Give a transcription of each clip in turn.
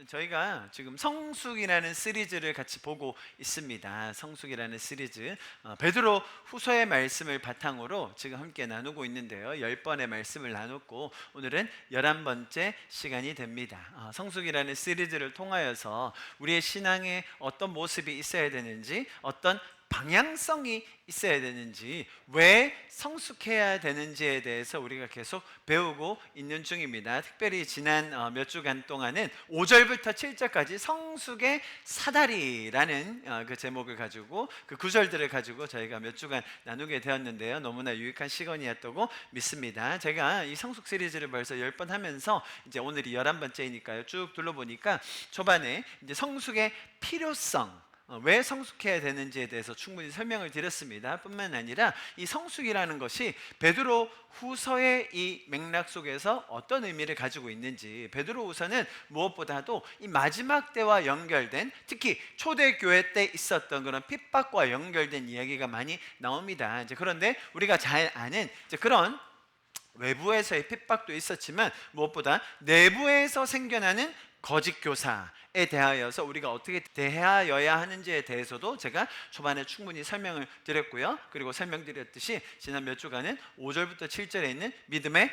저희가 지금 성숙이라는 시리즈를 같이 보고 있습니다. 성숙이라는 시리즈, 베드로 후서의 말씀을 바탕으로 지금 함께 나누고 있는데요. 10번의 말씀을 나눴고 오늘은 11번째 시간이 됩니다. 성숙이라는 시리즈를 통하여서 우리의 신앙에 어떤 모습이 있어야 되는지, 어떤 방향성이 있어야 되는지, 왜 성숙해야 되는지에 대해서 우리가 계속 배우고 있는 중입니다. 특별히 지난 몇 주간 동안은 5절부터 7절까지 성숙의 사다리라는 그 제목을 가지고, 그 구절들을 가지고 저희가 몇 주간 나누게 되었는데요. 너무나 유익한 시간이었다고 믿습니다. 제가 이 성숙 시리즈를 벌써 10번 하면서 이제 오늘이 11번째이니까요. 쭉 둘러보니까 초반에 이제 성숙의 필요성, 왜 성숙해야 되는지에 대해서 충분히 설명을 드렸습니다. 뿐만 아니라 이 성숙이라는 것이 베드로 후서의 이 맥락 속에서 어떤 의미를 가지고 있는지, 베드로 후서는 무엇보다도 이 마지막 때와 연결된, 특히 초대교회 때 있었던 그런 핍박과 연결된 이야기가 많이 나옵니다. 이제 그런데 우리가 잘 아는 이제 그런 외부에서의 핍박도 있었지만 무엇보다 내부에서 생겨나는 거짓 교사에 대하여서 우리가 어떻게 대하여야 하는지에 대해서도 제가 초반에 충분히 설명을 드렸고요. 그리고 설명드렸듯이 지난 몇 주간은 5절부터 7절에 있는 믿음의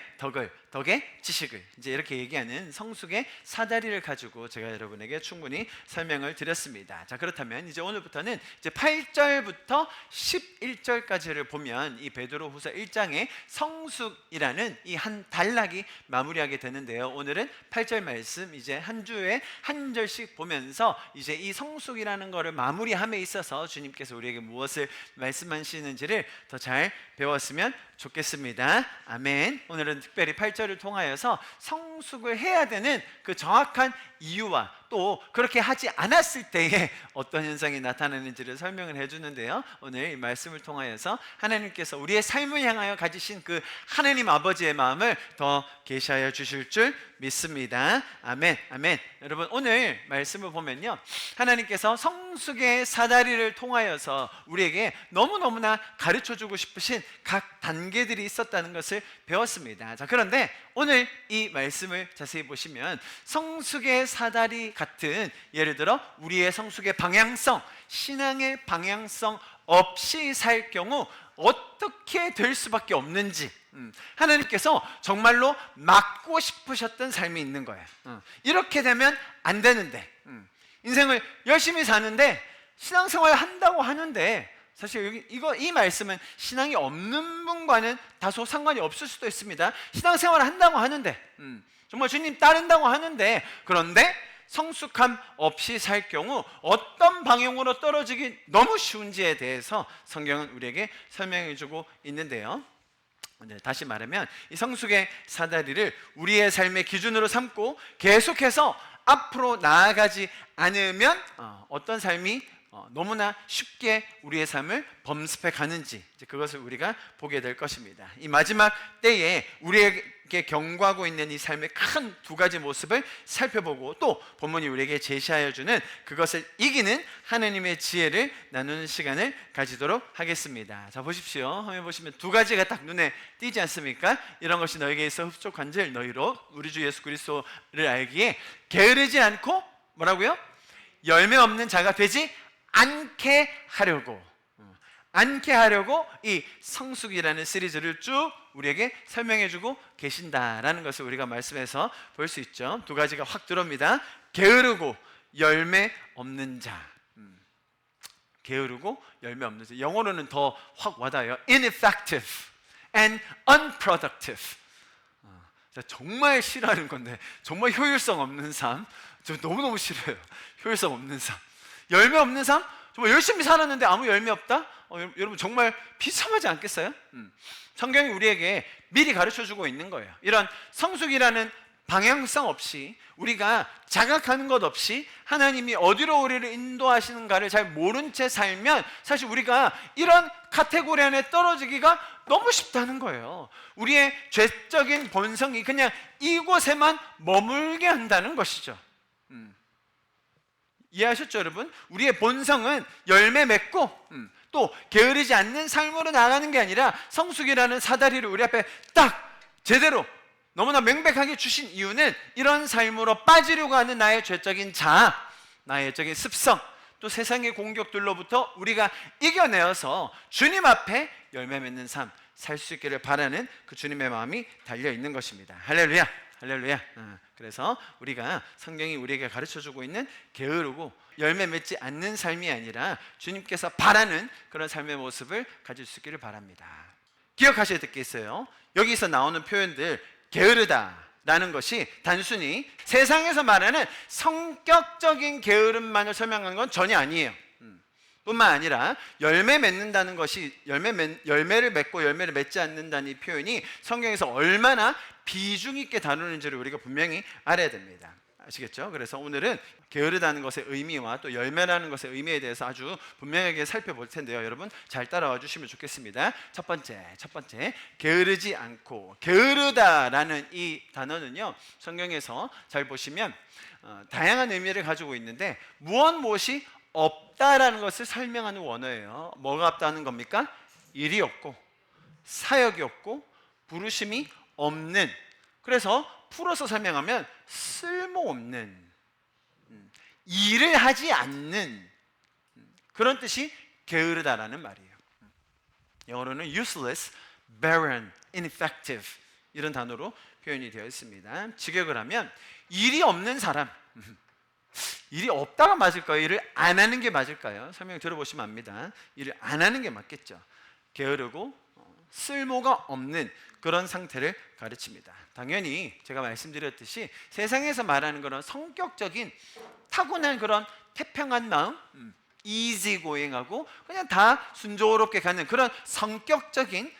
덕의 지식을, 이제 이렇게 얘기하는 성숙의 사다리를 가지고 제가 여러분에게 충분히 설명을 드렸습니다. 자, 그렇다면 이제 오늘부터는 이제 8절부터 11절까지를 보면 이 베드로후서 1장의 성숙이라는 이 한 단락이 마무리하게 되는데요. 오늘은 8절 말씀 이제 한 주에 한 절씩 보면서 이제 이 성숙이라는 것을 마무리함에 있어서 주님께서 우리에게 무엇을 말씀하시는지를 더 잘 배웠으면 좋겠습니다. 아멘. 오늘은 특별히 8절을 통하여서 성숙을 해야 되는 그 정확한 이유와 또 그렇게 하지 않았을 때에 어떤 현상이 나타나는지를 설명을 해주는데요. 오늘 이 말씀을 통하여서 하나님께서 우리의 삶을 향하여 가지신 그 하나님 아버지의 마음을 더 계시하여 주실 줄 믿습니다. 아멘. 아멘. 여러분, 오늘 말씀을 보면요, 하나님께서 성숙의 사다리를 통하여서 우리에게 너무너무나 가르쳐주고 싶으신 각 단계들이 있었다는 것을 배웠습니다. 자, 그런데 오늘 이 말씀을 자세히 보시면 성숙의 사다리 같은, 예를 들어 우리의 성숙의 방향성, 신앙의 방향성 없이 살 경우 어떻게 될 수밖에 없는지 하나님께서 정말로 막고 싶으셨던 삶이 있는 거예요. 이렇게 되면 안 되는데, 인생을 열심히 사는데 신앙생활 한다고 하는데, 사실 이 말씀은 신앙이 없는 분과는 다소 상관이 없을 수도 있습니다. 신앙생활을 한다고 하는데, 정말 주님 따른다고 하는데, 그런데 성숙함 없이 살 경우 어떤 방향으로 떨어지기 너무 쉬운지에 대해서 성경은 우리에게 설명해 주고 있는데요. 다시 말하면 이 성숙의 사다리를 우리의 삶의 기준으로 삼고 계속해서 앞으로 나아가지 않으면 어떤 삶이 너무나 쉽게 우리의 삶을 범습해 가는지, 그것을 우리가 보게 될 것입니다. 이 마지막 때에 우리에게 경고하고 있는 이 삶의 큰 두 가지 모습을 살펴보고, 또 본문이 우리에게 제시하여 주는 그것을 이기는 하나님의 지혜를 나누는 시간을 가지도록 하겠습니다. 자, 보십시오. 화면 보시면 두 가지가 딱 눈에 띄지 않습니까? 이런 것이 너에게 있어 흡족한즉 너희로 우리 주 예수 그리스도를 알기에 게으르지 않고 뭐라고요? 열매 없는 자가 되지 않게 하려고 이 성숙이라는 시리즈를 쭉 우리에게 설명해주고 계신다라는 것을 우리가 말씀에서 볼 수 있죠. 두 가지가 확 들어옵니다. 게으르고 열매 없는 자. 게으르고 열매 없는 자. 영어로는 더 확 와닿아요. Ineffective and unproductive. 정말 싫어하는 건데, 정말 효율성 없는 삶. 저 너무너무 싫어요. 효율성 없는 삶. 열매 없는 삶? 정말 열심히 살았는데 아무 열매 없다? 여러분 정말 비참하지 않겠어요? 성경이 우리에게 미리 가르쳐주고 있는 거예요. 이런 성숙이라는 방향성 없이, 우리가 자각하는 것 없이 하나님이 어디로 우리를 인도하시는가를 잘 모른 채 살면 사실 우리가 이런 카테고리 안에 떨어지기가 너무 쉽다는 거예요. 우리의 죄적인 본성이 그냥 이곳에만 머물게 한다는 것이죠. 이해하셨죠, 여러분? 우리의 본성은 열매 맺고 또 게으르지 않는 삶으로 나가는 게 아니라 성숙이라는 사다리를 우리 앞에 딱 제대로 너무나 명백하게 주신 이유는 이런 삶으로 빠지려고 하는 나의 죄적인 자아, 나의 죄적인 습성, 또 세상의 공격들로부터 우리가 이겨내어서 주님 앞에 열매 맺는 삶 살 수 있기를 바라는 그 주님의 마음이 달려있는 것입니다. 할렐루야, 할렐루야. 그래서 우리가 성경이 우리에게 가르쳐주고 있는 게으르고 열매 맺지 않는 삶이 아니라 주님께서 바라는 그런 삶의 모습을 가질 수 있기를 바랍니다. 기억하셔야 될 게 있어요. 여기서 나오는 표현들, 게으르다 라는 것이 단순히 세상에서 말하는 성격적인 게으름만을 설명하는 건 전혀 아니에요. 뿐만 아니라 열매 맺는다는 것이 열매를 맺고 열매를 맺지 않는다는 이 표현이 성경에서 얼마나 비중 있게 다루는지를 우리가 분명히 알아야 됩니다. 아시겠죠? 그래서 오늘은 게으르다는 것의 의미와 또 열매라는 것의 의미에 대해서 아주 분명하게 살펴볼 텐데요. 여러분 잘 따라와 주시면 좋겠습니다. 첫 번째 게으르지 않고, 게으르다라는 이 단어는요, 성경에서 잘 보시면 다양한 의미를 가지고 있는데 무엇이 없다라는 것을 설명하는 원어예요. 뭐가 없다는 겁니까? 일이 없고 사역이 없고 부르심이 없는, 그래서 풀어서 설명하면 쓸모없는, 일을 하지 않는 그런 뜻이 게으르다라는 말이에요. 영어로는 useless, barren, ineffective 이런 단어로 표현이 되어 있습니다. 직역을 하면 일이 없는 사람, 일이 없다가 맞을까요? 일을 안 하는 게 맞을까요? 설명 들어보시면 압니다. 일을 안 하는 게 맞겠죠. 게으르고 쓸모가 없는 그런 상태를 가르칩니다. 당연히 제가 말씀드렸듯이 세상에서 말하는 그런 성격적인 타고난 그런 태평한 마음, easy going하고 그냥 다 순조롭게 가는 그런 성격적인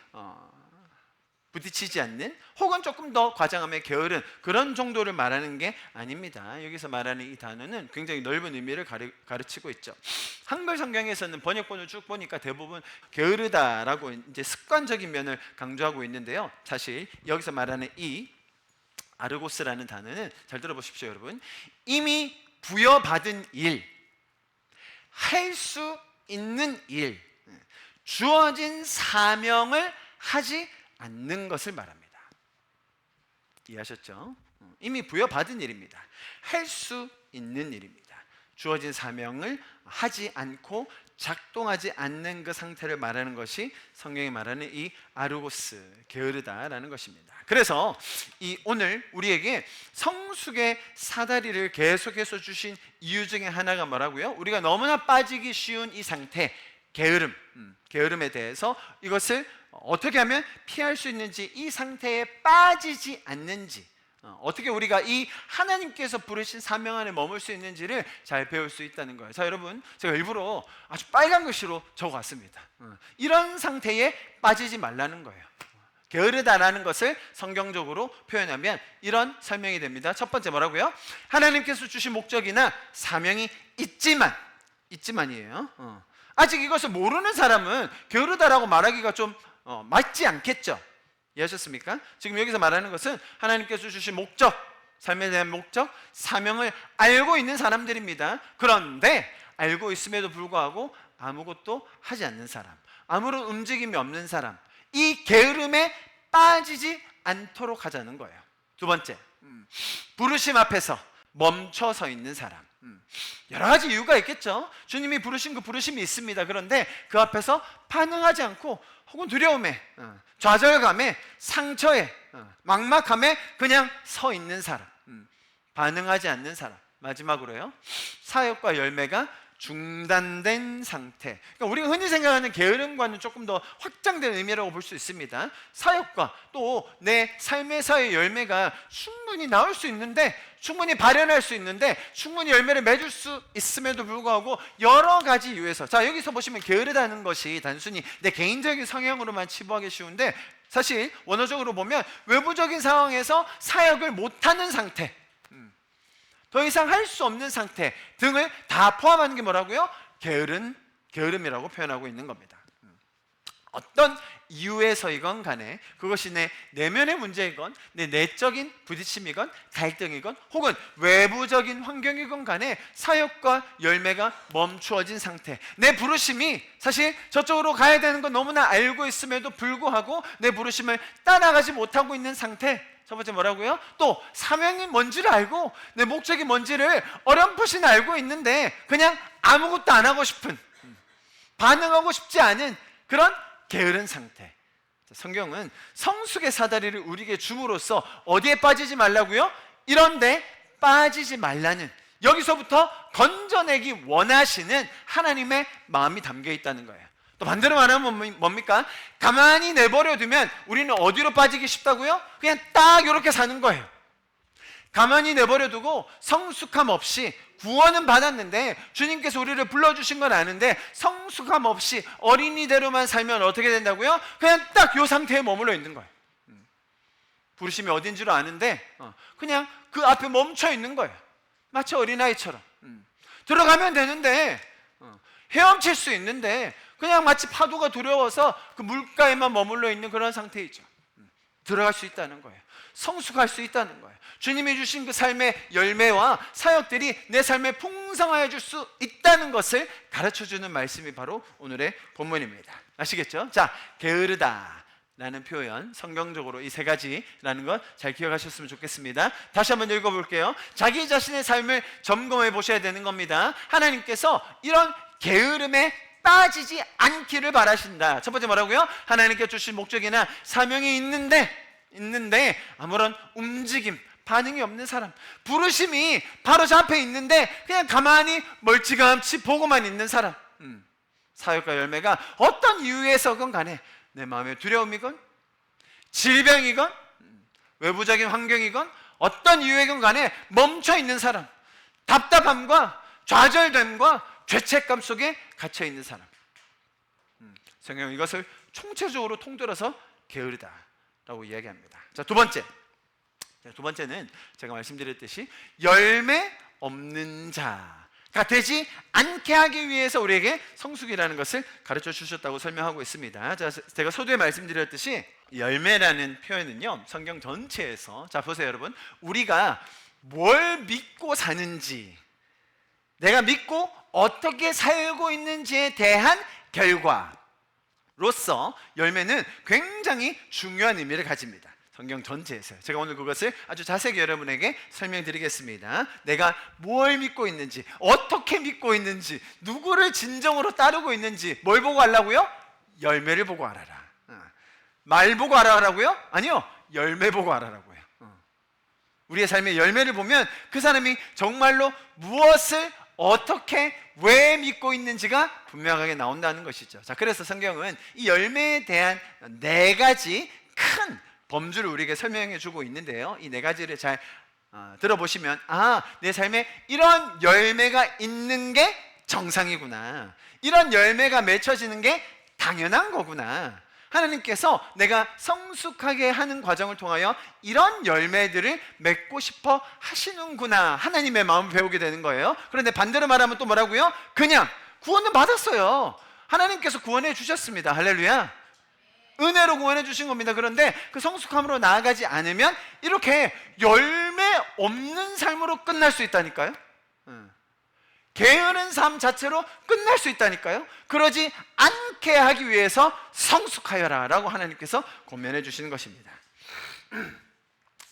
부딪히지 않는, 혹은 조금 더 과장하면 게으른 그런 정도를 말하는 게 아닙니다. 여기서 말하는 이 단어는 굉장히 넓은 의미를 가르치고 있죠. 한글 성경에서는 번역본을 쭉 보니까 대부분 게으르다라고 이제 습관적인 면을 강조하고 있는데요. 사실 여기서 말하는 이 아르고스라는 단어는 잘 들어보십시오, 여러분. 이미 부여받은 일, 할 수 있는 일, 주어진 사명을 하지 않는 것을 말합니다. 이해하셨죠? 이미 부여받은 일입니다. 할 수 있는 일입니다. 주어진 사명을 하지 않고 작동하지 않는 그 상태를 말하는 것이 성경이 말하는 이 아르고스, 게으르다라는 것입니다. 그래서 오늘 우리에게 성숙의 사다리를 계속해서 주신 이유 중에 하나가 뭐라고요? 우리가 너무나 빠지기 쉬운 이 상태, 게으름에 대해서 이것을 어떻게 하면 피할 수 있는지, 이 상태에 빠지지 않는지, 어떻게 우리가 이 하나님께서 부르신 사명 안에 머물 수 있는지를 잘 배울 수 있다는 거예요. 자, 여러분, 제가 일부러 아주 빨간 글씨로 적어왔습니다. 이런 상태에 빠지지 말라는 거예요. 게으르다라는 것을 성경적으로 표현하면 이런 설명이 됩니다. 첫 번째 뭐라고요? 하나님께서 주신 목적이나 사명이 있지만이에요. 아직 이것을 모르는 사람은 게으르다라고 말하기가 좀 맞지 않겠죠? 이해하셨습니까? 지금 여기서 말하는 것은 하나님께서 주신 목적, 삶에 대한 목적, 사명을 알고 있는 사람들입니다. 그런데 알고 있음에도 불구하고 아무것도 하지 않는 사람, 아무런 움직임이 없는 사람, 이 게으름에 빠지지 않도록 하자는 거예요. 두 번째, 부르심 앞에서 멈춰 서 있는 사람. 여러 가지 이유가 있겠죠. 주님이 부르신 그 부르심이 있습니다. 그런데 그 앞에서 반응하지 않고, 혹은 두려움에, 좌절감에, 상처에, 막막함에 그냥 서 있는 사람, 반응하지 않는 사람. 마지막으로요, 사역과 열매가 중단된 상태. 그러니까 우리가 흔히 생각하는 게으름과는 조금 더 확장된 의미라고 볼 수 있습니다. 사역과 또 내 삶에서의 열매가 충분히 나올 수 있는데, 충분히 발현할 수 있는데, 충분히 열매를 맺을 수 있음에도 불구하고 여러 가지 이유에서, 자, 여기서 보시면 게으르다는 것이 단순히 내 개인적인 성향으로만 치부하기 쉬운데, 사실 원어적으로 보면 외부적인 상황에서 사역을 못하는 상태, 더 이상 할 수 없는 상태 등을 다 포함하는 게 뭐라고요? 게으름이라고 표현하고 있는 겁니다. 어떤 이유에서이건 간에 그것이 내 내면의 문제이건 내 내적인 부딪힘이건 갈등이건 혹은 외부적인 환경이건 간에 사역과 열매가 멈추어진 상태, 내 부르심이 사실 저쪽으로 가야 되는 건 너무나 알고 있음에도 불구하고 내 부르심을 따라가지 못하고 있는 상태, 첫 번째 뭐라고요? 또 사명이 뭔지를 알고 내 목적이 뭔지를 어렴풋이 알고 있는데 그냥 아무것도 안 하고 싶은, 반응하고 싶지 않은 그런 게으른 상태. 성경은 성숙의 사다리를 우리에게 줌으로써 어디에 빠지지 말라고요? 이런데 빠지지 말라는, 여기서부터 건져내기 원하시는 하나님의 마음이 담겨 있다는 거예요. 또 반대로 말하면 뭡니까? 가만히 내버려 두면 우리는 어디로 빠지기 쉽다고요? 그냥 딱 이렇게 사는 거예요. 가만히 내버려 두고 성숙함 없이, 구원은 받았는데 주님께서 우리를 불러주신 건 아는데 성숙함 없이 어린이대로만 살면 어떻게 된다고요? 그냥 딱 이 상태에 머물러 있는 거예요. 부르심이 어딘지를 아는데 그냥 그 앞에 멈춰 있는 거예요. 마치 어린아이처럼. 들어가면 되는데, 헤엄칠 수 있는데 그냥 마치 파도가 두려워서 그 물가에만 머물러 있는 그런 상태이죠. 들어갈 수 있다는 거예요. 성숙할 수 있다는 거예요. 주님이 주신 그 삶의 열매와 사역들이 내 삶에 풍성하여 줄 수 있다는 것을 가르쳐주는 말씀이 바로 오늘의 본문입니다. 아시겠죠? 자, 게으르다 라는 표현, 성경적으로 이 세 가지라는 것 잘 기억하셨으면 좋겠습니다. 다시 한번 읽어볼게요. 자기 자신의 삶을 점검해 보셔야 되는 겁니다. 하나님께서 이런 게으름에 빠지지 않기를 바라신다. 첫 번째 뭐라고요? 하나님께 주신 목적이나 사명이 있는데 아무런 움직임, 반응이 없는 사람, 부르심이 바로 저 앞에 있는데 그냥 가만히 멀찌감치 보고만 있는 사람. 사역과 열매가 어떤 이유에서건 간에 내 마음의 두려움이건 질병이건 외부적인 환경이건 어떤 이유이건 간에 멈춰 있는 사람, 답답함과 좌절됨과 죄책감 속에 갇혀 있는 사람. 성경은 이것을 총체적으로 통틀어서 게으르다라고 이야기합니다. 자, 두 번째는 제가 말씀드렸듯이 열매 없는 자가 되지 않게 하기 위해서 우리에게 성숙이라는 것을 가르쳐 주셨다고 설명하고 있습니다. 자, 제가 서두에 말씀드렸듯이 열매라는 표현은요, 성경 전체에서, 자 보세요 여러분, 우리가 뭘 믿고 사는지, 내가 믿고 어떻게 살고 있는지에 대한 결과로서 열매는 굉장히 중요한 의미를 가집니다. 성경 전체에서요. 제가 오늘 그것을 아주 자세히 여러분에게 설명드리겠습니다. 내가 뭘 믿고 있는지, 어떻게 믿고 있는지, 누구를 진정으로 따르고 있는지 뭘 보고 알라고요? 열매를 보고 알아라. 말 보고 알아라고요? 아니요, 열매 보고 알아라고요. 우리의 삶의 열매를 보면 그 사람이 정말로 무엇을 어떻게 왜 믿고 있는지가 분명하게 나온다는 것이죠. 자, 그래서 성경은 이 열매에 대한 네 가지 큰 범주를 우리에게 설명해 주고 있는데요, 이 네 가지를 잘 들어보시면 내 삶에 이런 열매가 있는 게 정상이구나, 이런 열매가 맺혀지는 게 당연한 거구나, 하나님께서 내가 성숙하게 하는 과정을 통하여 이런 열매들을 맺고 싶어 하시는구나, 하나님의 마음을 배우게 되는 거예요. 그런데 반대로 말하면 또 뭐라고요? 그냥 구원은 받았어요. 하나님께서 구원해 주셨습니다. 할렐루야. 은혜로 구원해 주신 겁니다. 그런데 그 성숙함으로 나아가지 않으면 이렇게 열매 없는 삶으로 끝날 수 있다니까요. 게으른 삶 자체로 끝날 수 있다니까요. 그러지 않게 하기 위해서 성숙하여라 라고 하나님께서 권면해 주시는 것입니다.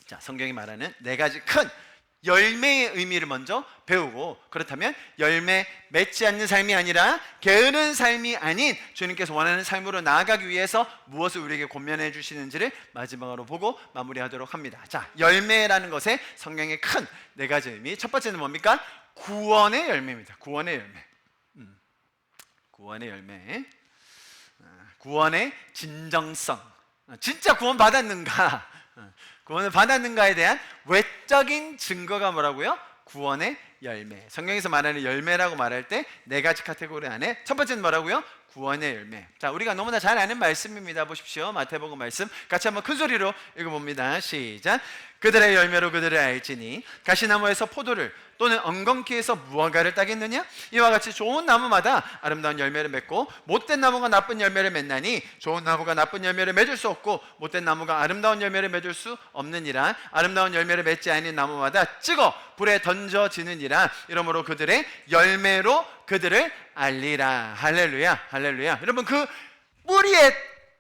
자, 성경이 말하는 네 가지 큰 열매의 의미를 먼저 배우고, 그렇다면 열매 맺지 않는 삶이 아니라 게으른 삶이 아닌 주님께서 원하는 삶으로 나아가기 위해서 무엇을 우리에게 권면해 주시는지를 마지막으로 보고 마무리하도록 합니다. 자, 열매라는 것의 성경의 큰 네 가지 의미, 첫 번째는 뭡니까? 구원의 열매입니다. 구원의 열매. 구원의 열매. 구원의 진정성. 진짜 구원 받았는가? 구원을 받았는가에 대한 외적인 증거가 뭐라고요? 구원의 열매. 성경에서 말하는 열매라고 말할 때 네 가지 카테고리 안에 첫 번째는 뭐라고요? 구원의 열매. 자, 우리가 너무나 잘 아는 말씀입니다. 보십시오. 마태복음 말씀 같이 한번 큰 소리로 읽어봅니다. 시작. 그들의 열매로 그들을 알지니 가시나무에서 포도를 또는 엉겅퀴에서 무화과를 따겠느냐? 이와 같이 좋은 나무마다 아름다운 열매를 맺고 못된 나무가 나쁜 열매를 맺나니 좋은 나무가 나쁜 열매를 맺을 수 없고 못된 나무가 아름다운 열매를 맺을 수 없느니라. 아름다운 열매를 맺지 않은 나무마다 찍어 불에 던져지느니라. 이러므로 그들의 열매로 그들을 알리라. 할렐루야, 할렐루야. 여러분, 그 뿌리에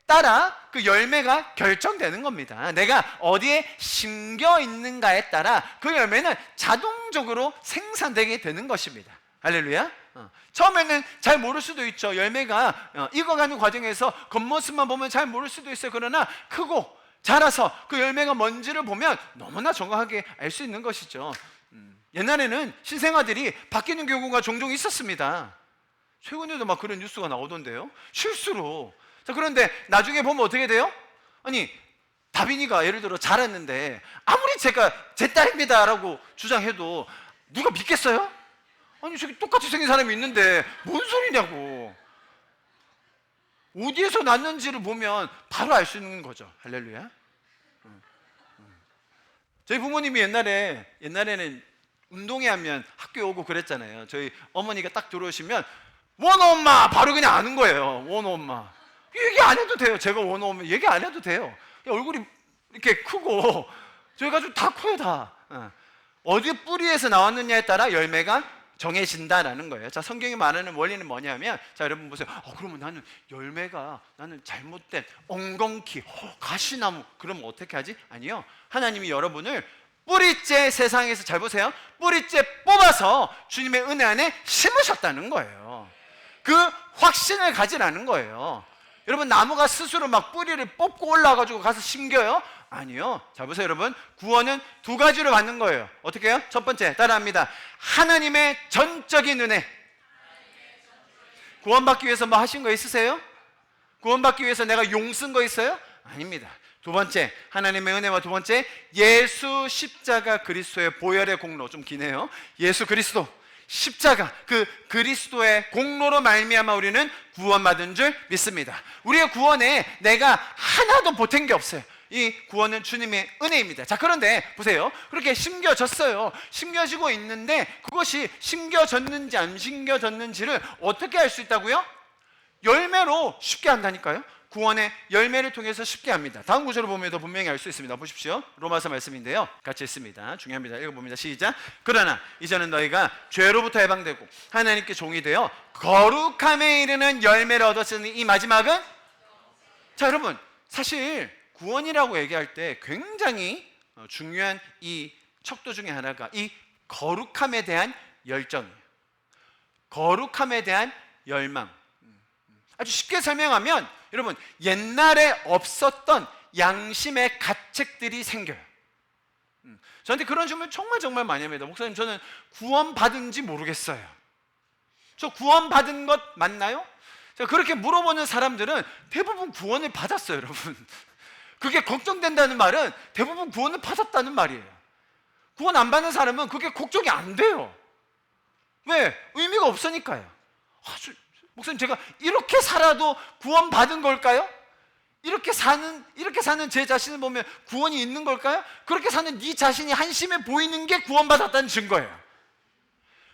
따라 그 열매가 결정되는 겁니다. 내가 어디에 심겨 있는가에 따라 그 열매는 자동적으로 생산되게 되는 것입니다. 할렐루야. 처음에는 잘 모를 수도 있죠. 열매가 익어가는 과정에서 겉모습만 보면 잘 모를 수도 있어요. 그러나 크고 자라서 그 열매가 뭔지를 보면 너무나 정확하게 알 수 있는 것이죠. 옛날에는 신생아들이 바뀌는 경우가 종종 있었습니다. 최근에도 막 그런 뉴스가 나오던데요. 실수로. 자, 그런데 나중에 보면 어떻게 돼요? 아니, 다빈이가 예를 들어 자랐는데 아무리 제가 제 딸입니다라고 주장해도 누가 믿겠어요? 아니, 저기 똑같이 생긴 사람이 있는데 뭔 소리냐고. 어디에서 났는지를 보면 바로 알 수 있는 거죠. 할렐루야. 저희 부모님이 옛날에는 운동회 하면 학교에 오고 그랬잖아요. 저희 어머니가 딱 들어오시면 원호 엄마 바로 그냥 아는 거예요. 원호 엄마. 얘기 안 해도 돼요. 제가 원호 엄마 얘기 안 해도 돼요. 얼굴이 이렇게 크고 저희가 좀 다 커요 다. 어디 뿌리에서 나왔느냐에 따라 열매가 정해진다라는 거예요. 자, 성경이 말하는 원리는 뭐냐면, 자, 여러분 보세요. 그러면 나는 잘못된 엉겅퀴, 가시나무, 그러면 어떻게 하지? 아니요. 하나님이 여러분을 뿌리째 세상에서, 잘 보세요, 뿌리째 뽑아서 주님의 은혜 안에 심으셨다는 거예요. 그 확신을 가지라는 거예요. 여러분, 나무가 스스로 막 뿌리를 뽑고 올라가지고 가서 심겨요? 아니요. 자, 보세요 여러분, 구원은 두 가지로 받는 거예요. 어떻게 해요? 첫 번째, 따라합니다. 하나님의 전적인 은혜. 구원받기 위해서 뭐 하신 거 있으세요? 구원받기 위해서 내가 용 쓴 거 있어요? 아닙니다. 두 번째, 하나님의 은혜와 두 번째, 예수 십자가 그리스도의 보혈의 공로. 좀 기네요. 예수 그리스도 십자가, 그 그리스도의 공로로 말미암아 우리는 구원받은 줄 믿습니다. 우리의 구원에 내가 하나도 보탠 게 없어요. 이 구원은 주님의 은혜입니다. 자, 그런데 보세요. 그렇게 심겨졌어요. 심겨지고 있는데 그것이 심겨졌는지 안 심겨졌는지를 어떻게 알 수 있다고요? 열매로 쉽게 한다니까요. 구원의 열매를 통해서 쉽게 합니다. 다음 구절을 보면 더 분명히 알 수 있습니다. 보십시오. 로마서 말씀인데요. 같이 읽습니다. 중요합니다. 읽어봅니다. 시작. 그러나 이제는 너희가 죄로부터 해방되고 하나님께 종이 되어 거룩함에 이르는 열매를 얻었으니 이 마지막은, 자, 여러분, 사실 구원이라고 얘기할 때 굉장히 중요한 이 척도 중에 하나가 이 거룩함에 대한 열정이에요. 거룩함에 대한 열망. 아주 쉽게 설명하면 여러분, 옛날에 없었던 양심의 가책들이 생겨요. 저한테 그런 질문 정말 많이 합니다. 목사님, 저는 구원받은지 모르겠어요. 저 구원받은 것 맞나요? 그렇게 물어보는 사람들은 대부분 구원을 받았어요, 여러분. 그게 걱정된다는 말은 대부분 구원을 받았다는 말이에요. 구원 안 받는 사람은 그게 걱정이 안 돼요. 왜? 의미가 없으니까요. 목사님, 제가 이렇게 살아도 구원 받은 걸까요? 이렇게 사는 제 자신을 보면 구원이 있는 걸까요? 그렇게 사는 네 자신이 한심해 보이는 게 구원받았다는 증거예요.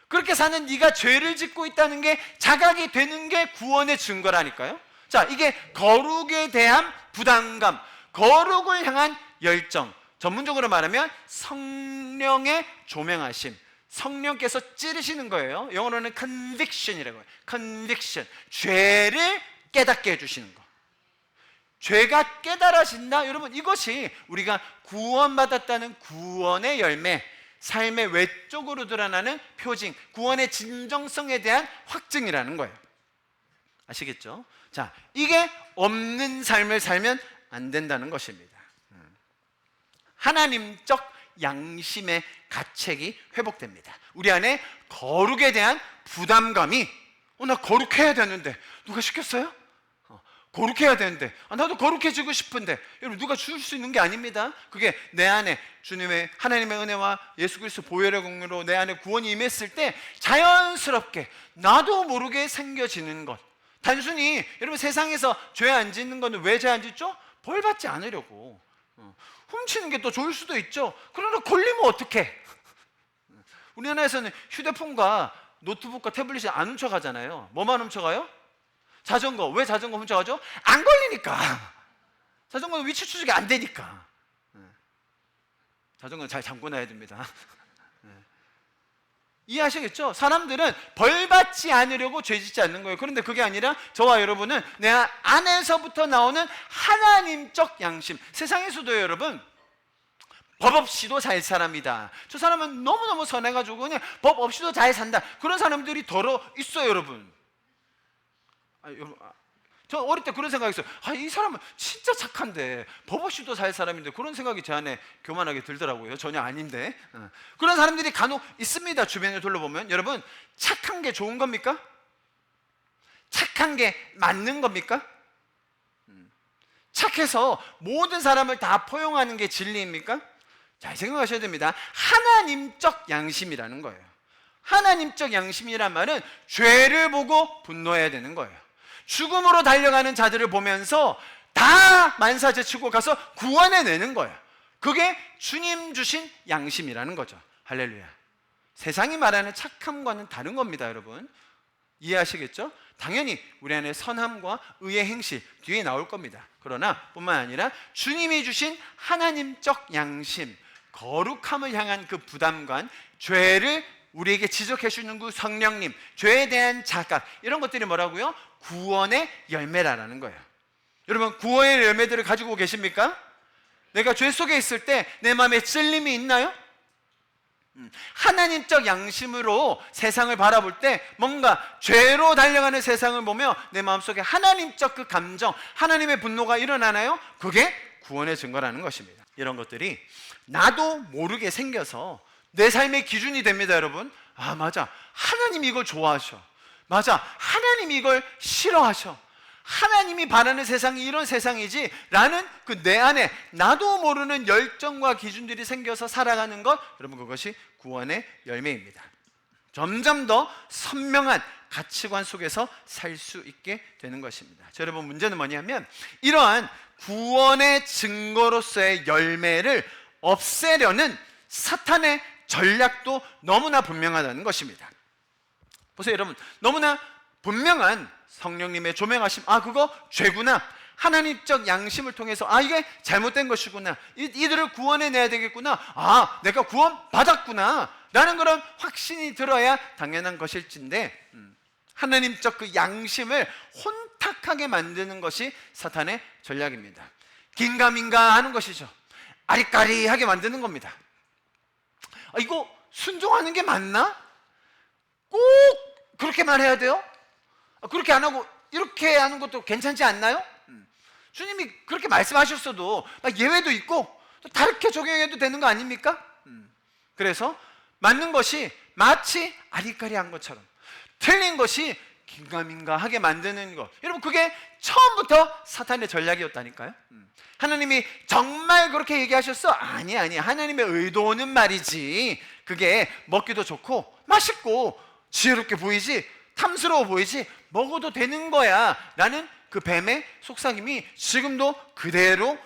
그렇게 사는 네가 죄를 짓고 있다는 게 자각이 되는 게 구원의 증거라니까요. 자, 이게 거룩에 대한 부담감, 거룩을 향한 열정, 전문적으로 말하면 성령의 조명하심, 성령께서 찌르시는 거예요. 영어로는 conviction이라고 해요. conviction, 죄를 깨닫게 해주시는 거. 죄가 깨달아진다. 여러분, 이것이 우리가 구원받았다는 구원의 열매, 삶의 외적으로 드러나는 표징, 구원의 진정성에 대한 확증이라는 거예요. 아시겠죠? 자, 이게 없는 삶을 살면 안 된다는 것입니다. 하나님적 양심의 가책이 회복됩니다. 우리 안에 거룩에 대한 부담감이, 나 거룩해야 되는데 누가 시켰어요? 거룩해야 되는데 나도 거룩해지고 싶은데, 여러분, 누가 줄 수 있는 게 아닙니다. 그게 내 안에 주님의 하나님의 은혜와 예수 그리스도 보혈의 공로로 내 안에 구원이 임했을 때 자연스럽게 나도 모르게 생겨지는 것. 단순히 여러분, 세상에서 죄 안 짓는 거는 왜 죄 안 짓죠? 벌 받지 않으려고. 훔치는 게 또 좋을 수도 있죠. 그러나 걸리면 어떡해? 우리나라에서는 휴대폰과 노트북과 태블릿이 안 훔쳐가잖아요. 뭐만 훔쳐가요? 자전거. 왜 자전거 훔쳐가죠? 안 걸리니까. 자전거는 위치 추적이 안 되니까. 자전거는 잘 잠궈 놔야 됩니다. 이해하시겠죠? 사람들은 벌 받지 않으려고 죄 짓지 않는 거예요. 그런데 그게 아니라 저와 여러분은 내 안에서부터 나오는 하나님적 양심. 세상에서도 여러분 법 없이도 잘 사람이다, 저 사람은 너무너무 선해가지고 그냥 법 없이도 잘 산다, 그런 사람들이 더러 있어요 여러분. 여러분, 저 어릴 때 그런 생각했어요. 이 사람은 진짜 착한데 법 없이도 살 사람인데, 그런 생각이 제 안에 교만하게 들더라고요. 전혀 아닌데. 그런 사람들이 간혹 있습니다. 주변을 둘러보면. 여러분, 착한 게 좋은 겁니까? 착한 게 맞는 겁니까? 착해서 모든 사람을 다 포용하는 게 진리입니까? 잘 생각하셔야 됩니다. 하나님적 양심이라는 거예요. 하나님적 양심이란 말은 죄를 보고 분노해야 되는 거예요. 죽음으로 달려가는 자들을 보면서 다 만사제치고 가서 구원해내는 거예요. 그게 주님 주신 양심이라는 거죠. 할렐루야. 세상이 말하는 착함과는 다른 겁니다, 여러분. 이해하시겠죠? 당연히 우리 안에 선함과 의의 행실 뒤에 나올 겁니다. 그러나 뿐만 아니라 주님이 주신 하나님적 양심, 거룩함을 향한 그 부담감, 죄를 우리에게 지적해 주는 그 성령님, 죄에 대한 자각, 이런 것들이 뭐라고요? 구원의 열매라는 거예요. 여러분, 구원의 열매들을 가지고 계십니까? 내가 죄 속에 있을 때 내 마음에 찔림이 있나요? 하나님적 양심으로 세상을 바라볼 때 뭔가 죄로 달려가는 세상을 보며 내 마음속에 하나님적 그 감정, 하나님의 분노가 일어나나요? 그게 구원의 증거라는 것입니다. 이런 것들이 나도 모르게 생겨서 내 삶의 기준이 됩니다, 여러분. 맞아, 하나님이 이걸 좋아하셔. 맞아, 하나님이 이걸 싫어하셔. 하나님이 바라는 세상이 이런 세상이지 라는 그 내 안에 나도 모르는 열정과 기준들이 생겨서 살아가는 것, 여러분, 그것이 구원의 열매입니다. 점점 더 선명한 가치관 속에서 살 수 있게 되는 것입니다. 자, 여러분, 문제는 뭐냐면 이러한 구원의 증거로서의 열매를 없애려는 사탄의 전략도 너무나 분명하다는 것입니다. 보세요, 여러분. 너무나 분명한 성령님의 조명하심, 그거 죄구나, 하나님적 양심을 통해서 이게 잘못된 것이구나, 이들을 구원해내야 되겠구나, 내가 구원 받았구나 라는 그런 확신이 들어야 당연한 것일진데, 하나님적 그 양심을 혼탁하게 만드는 것이 사탄의 전략입니다. 긴가민가 하는 것이죠. 아리까리하게 만드는 겁니다. 이거 순종하는 게 맞나? 꼭 그렇게만 해야 돼요? 그렇게 안 하고 이렇게 하는 것도 괜찮지 않나요? 주님이 그렇게 말씀하셨어도 예외도 있고 또 다르게 적용해도 되는 거 아닙니까? 그래서 맞는 것이 마치 아리까리한 것처럼, 틀린 것이 긴가민가하게 만드는 것, 여러분, 그게 처음부터 사탄의 전략이었다니까요. 하나님이 정말 그렇게 얘기하셨어? 아니, 하나님의 의도는 말이지, 그게 먹기도 좋고 맛있고 지혜롭게 보이지, 탐스러워 보이지, 먹어도 되는 거야 라는 그 뱀의 속삭임이 지금도 그대로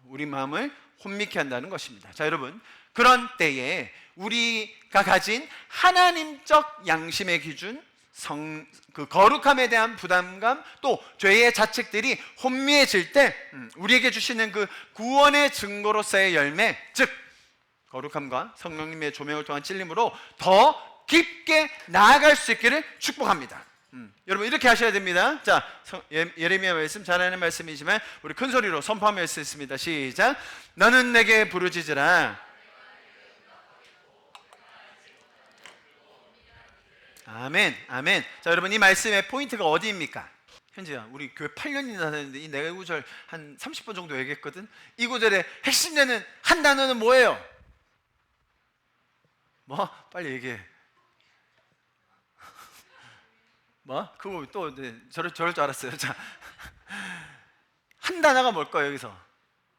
우리 마음을 혼미케 한다는 것입니다. 자, 여러분, 그런 때에 우리가 가진 하나님적 양심의 기준, 그 거룩함에 대한 부담감, 또 죄의 자책들이 혼미해질 때 우리에게 주시는 그 구원의 증거로서의 열매, 즉 거룩함과 성령님의 조명을 통한 찔림으로 더 깊게 나아갈 수 있기를 축복합니다. 여러분, 이렇게 하셔야 됩니다. 자, 예레미야 말씀, 잘 아는 말씀이지만 우리 큰 소리로 선포하며 읽습니다. 시작. 너는 내게 부르짖으라. 아멘, 아멘. 자, 여러분, 이 말씀의 포인트가 어디입니까? 현지야, 우리 교회 8년이나 되는데 이 네 구절 한 30번 정도 얘기했거든. 이 구절의 핵심되는 한 단어는 뭐예요? 빨리 얘기해. 그거 또 저럴 줄 알았어요. 자, 한 단어가 뭘까요? 여기서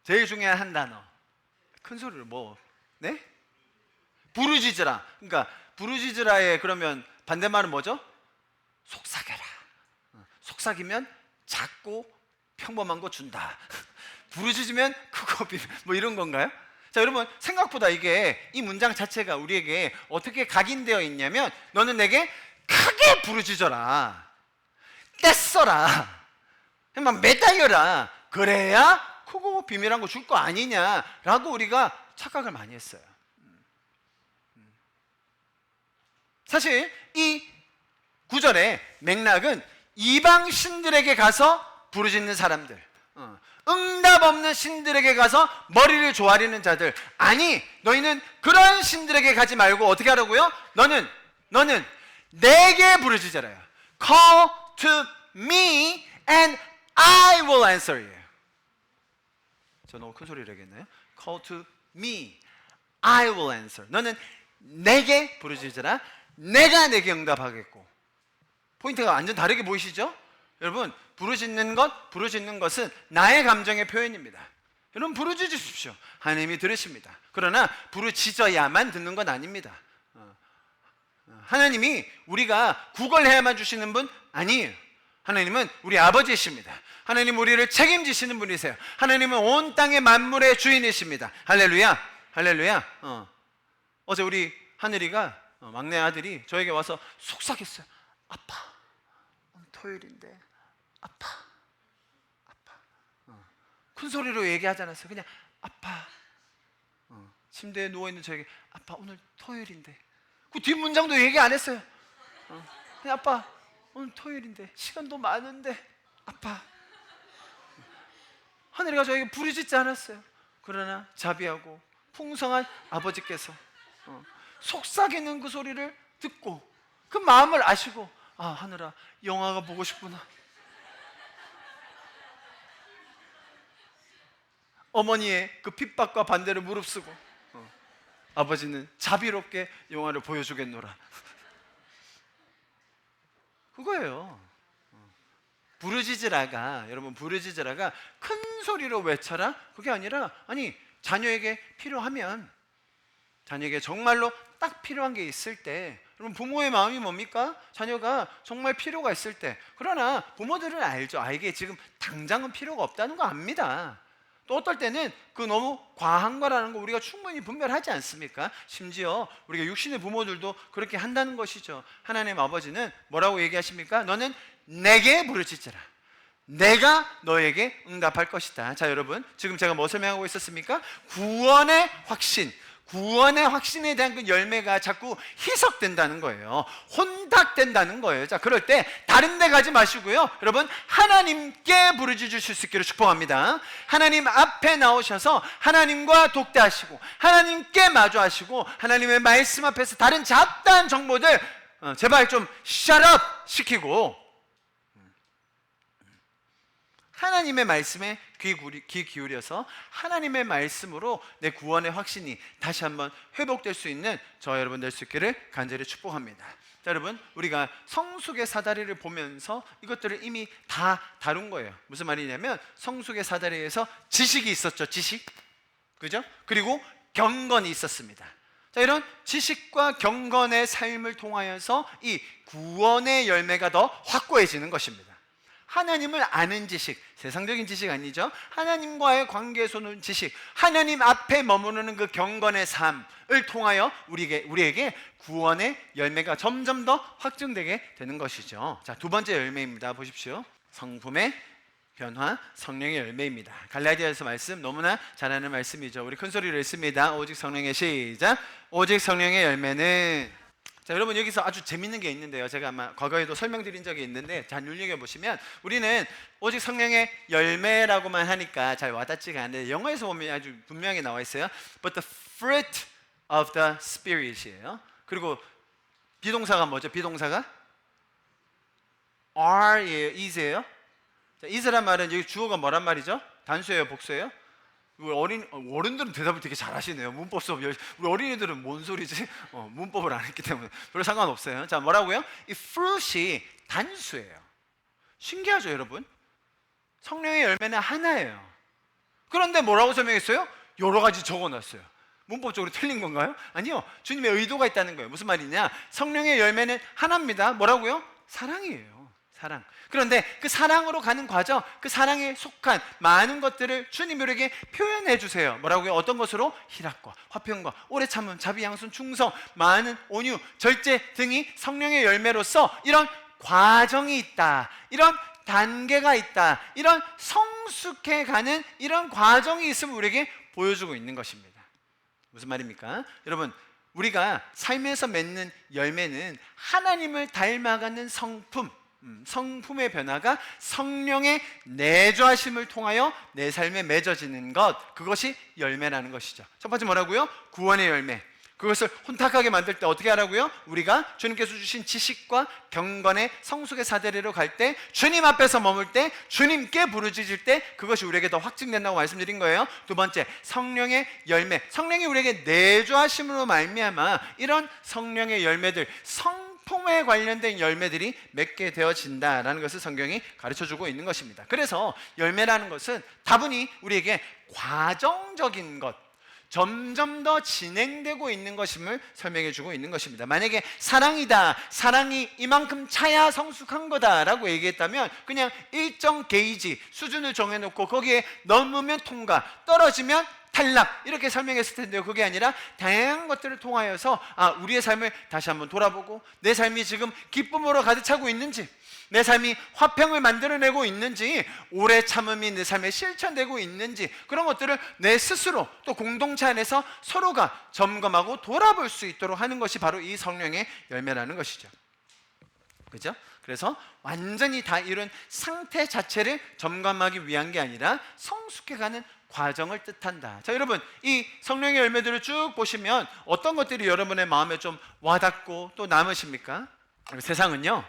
제일 중요한 한 단어, 큰 소리로 네? 부르짖으라. 그러니까 부르짖으라의 그러면 반대말은 뭐죠? 속삭여라. 속삭이면 작고 평범한 거 준다. 부르짖으면 크고 이런 건가요? 자, 여러분, 생각보다 이 문장 자체가 우리에게 어떻게 각인되어 있냐면, 너는 내게 크게 부르짖어라, 떼써라, 막 매달려라, 그래야 크고 비밀한 거 줄 거 아니냐라고 우리가 착각을 많이 했어요. 사실 이 구절의 맥락은 이방 신들에게 가서 부르짖는 사람들, 응답 없는 신들에게 가서 머리를 조아리는 자들, 아니 너희는 그런 신들에게 가지 말고 어떻게 하라고요? 너는 내게 부르짖으라요. Call to me and I will answer you. 저 너무 큰 소리를 하겠나요? Call to me, I will answer. 너는 내게 부르짖으라, 내가 내게 응답하겠고. 포인트가 완전 다르게 보이시죠? 여러분, 부르짖는 것은 나의 감정의 표현입니다. 여러분, 부르짖으십시오. 하나님이 들으십니다. 그러나 부르짖어야만 듣는 건 아닙니다. 하나님이 우리가 구걸해야만 주시는 분 아니에요. 하나님은 우리 아버지이십니다. 하나님 우리를 책임지시는 분이세요. 하나님은 온 땅의 만물의 주인이십니다. 할렐루야, 할렐루야. 어제 우리 하늘이가 막내 아들이 저에게 와서 속삭였어요. 아빠, 오늘 토요일인데 아파. 큰 소리로 얘기하지 않았어요. 그냥 아파. 침대에 누워있는 저에게 아빠, 오늘 토요일인데. 그 뒷문장도 얘기 안 했어요. 그냥 아빠, 오늘 토요일인데 시간도 많은데 아파. 하늘이가 저에게 부르짖지 않았어요. 그러나 자비하고 풍성한 아버지께서 속삭이는 그 소리를 듣고 그 마음을 아시고, 아, 하늘아, 영화가 보고 싶구나. 어머니의 그 핍박과 반대를 무릅쓰고 아버지는 자비롭게 영화를 보여주겠노라. 그거예요. 여러분, 부르짖으라가 큰 소리로 외쳐라, 그게 아니라, 아니, 자녀에게 필요하면, 자녀에게 정말로 딱 필요한 게 있을 때, 여러분, 부모의 마음이 뭡니까? 자녀가 정말 필요가 있을 때. 그러나 부모들은 알죠. 아이게 지금 당장은 필요가 없다는 거 압니다. 또 어떨 때는 그 너무 과한 거라는 거 우리가 충분히 분별하지 않습니까? 심지어 우리가 육신의 부모들도 그렇게 한다는 것이죠. 하나님 아버지는 뭐라고 얘기하십니까? 너는 내게 부르짖으라, 내가 너에게 응답할 것이다. 자, 여러분, 지금 제가 뭐 설명하고 있었습니까? 구원의 확신에 대한 그 열매가 자꾸 희석된다는 거예요. 혼탁된다는 거예요. 자, 그럴 때 다른 데 가지 마시고요, 여러분, 하나님께 부르짖으실 수 있기를 축복합니다. 하나님 앞에 나오셔서 하나님과 독대하시고 하나님께 마주하시고 하나님의 말씀 앞에서 다른 잡다한 정보들 제발 좀 shut up 시키고 하나님의 말씀에 귀 기울여서 하나님의 말씀으로 내 구원의 확신이 다시 한번 회복될 수 있는 저 여러분 될 수 있기를 간절히 축복합니다. 자, 여러분, 우리가 성숙의 사다리를 보면서 이것들을 이미 다 다룬 거예요. 무슨 말이냐면 성숙의 사다리에서 지식이 있었죠. 지식, 그죠? 그리고 경건이 있었습니다. 자, 이런 지식과 경건의 삶을 통하여서 이 구원의 열매가 더 확고해지는 것입니다. 하나님을 아는 지식, 세상적인 지식 아니죠. 하나님과의 관계에서 오는 지식, 하나님 앞에 머무르는 그 경건의 삶을 통하여 우리에게 구원의 열매가 점점 더 확증되게 되는 것이죠. 자, 두 번째 열매입니다. 보십시오. 성품의 변화, 성령의 열매입니다. 갈라디아서 말씀 너무나 잘 아는 말씀이죠. 우리 큰 소리로 읽습니다. 오직 성령의 시작. 오직 성령의 열매는. 자, 여러분, 여기서 아주 재밌는 게 있는데요. 제가 아마 과거에도 설명드린 적이 있는데 잘 눈여겨보시면 우리는 오직 성령의 열매라고만 하니까 잘 와닿지가 않는데 영어에서 보면 아주 분명히 나와 있어요. But the fruit of the Spirit이에요. 그리고 비동사가 뭐죠? 비동사가 are예요? is예요? 자, is란 말은 여기 주어가 뭐란 말이죠? 단수예요? 복수예요? 어른들은 대답을 되게 잘하시네요. 문법 수업 우리 어린이들은 뭔 소리지? 문법을 안 했기 때문에 별로 상관없어요. 자, 뭐라고요? 이 fruit이 단수예요. 신기하죠, 여러분? 성령의 열매는 하나예요. 그런데 뭐라고 설명했어요? 여러 가지 적어놨어요. 문법적으로 틀린 건가요? 아니요, 주님의 의도가 있다는 거예요. 무슨 말이냐? 성령의 열매는 하나입니다. 뭐라고요? 사랑이에요. 사랑. 그런데 그 사랑으로 가는 과정, 그 사랑에 속한 많은 것들을 주님 우리에게 표현해 주세요. 뭐라고요? 어떤 것으로? 희락과 화평과 오래 참음, 자비, 양순, 충성, 많은 온유, 절제 등이 성령의 열매로서 이런 과정이 있다, 이런 단계가 있다, 이런 성숙해 가는 이런 과정이 있음을 우리에게 보여주고 있는 것입니다. 무슨 말입니까? 여러분, 우리가 삶에서 맺는 열매는 하나님을 닮아가는 성품, 성품의 변화가 성령의 내주하심을 통하여 내 삶에 맺어지는 것, 그것이 열매라는 것이죠. 첫 번째 뭐라고요? 구원의 열매. 그것을 혼탁하게 만들 때 어떻게 하라고요? 우리가 주님께서 주신 지식과 경건의 성숙의 사대리로 갈 때, 주님 앞에서 머물 때, 주님께 부르짖을 때 그것이 우리에게 더 확증된다고 말씀드린 거예요. 두 번째, 성령의 열매. 성령이 우리에게 내주하심으로 말미암아 이런 성령의 열매들, 성품에 관련된 열매들이 맺게 되어진다라는 것을 성경이 가르쳐주고 있는 것입니다. 그래서 열매라는 것은 다분히 우리에게 과정적인 것, 점점 더 진행되고 있는 것임을 설명해 주고 있는 것입니다. 만약에 사랑이다, 사랑이 이만큼 차야 성숙한 거다라고 얘기했다면 그냥 일정 게이지, 수준을 정해놓고 거기에 넘으면 통과, 떨어지면 탈락, 이렇게 설명했을 텐데요. 그게 아니라 다양한 것들을 통하여서 우리의 삶을 다시 한번 돌아보고, 내 삶이 지금 기쁨으로 가득 차고 있는지, 내 삶이 화평을 만들어내고 있는지, 오래 참음이 내 삶에 실천되고 있는지, 그런 것들을 내 스스로 또 공동체 안에서 서로가 점검하고 돌아볼 수 있도록 하는 것이 바로 이 성령의 열매라는 것이죠. 그죠? 그래서 완전히 다 이룬 상태 자체를 점검하기 위한 게 아니라 성숙해가는 과정을 뜻한다. 자, 여러분, 이 성령의 열매들을 쭉 보시면 어떤 것들이 여러분의 마음에 좀 와닿고 또 남으십니까? 세상은요,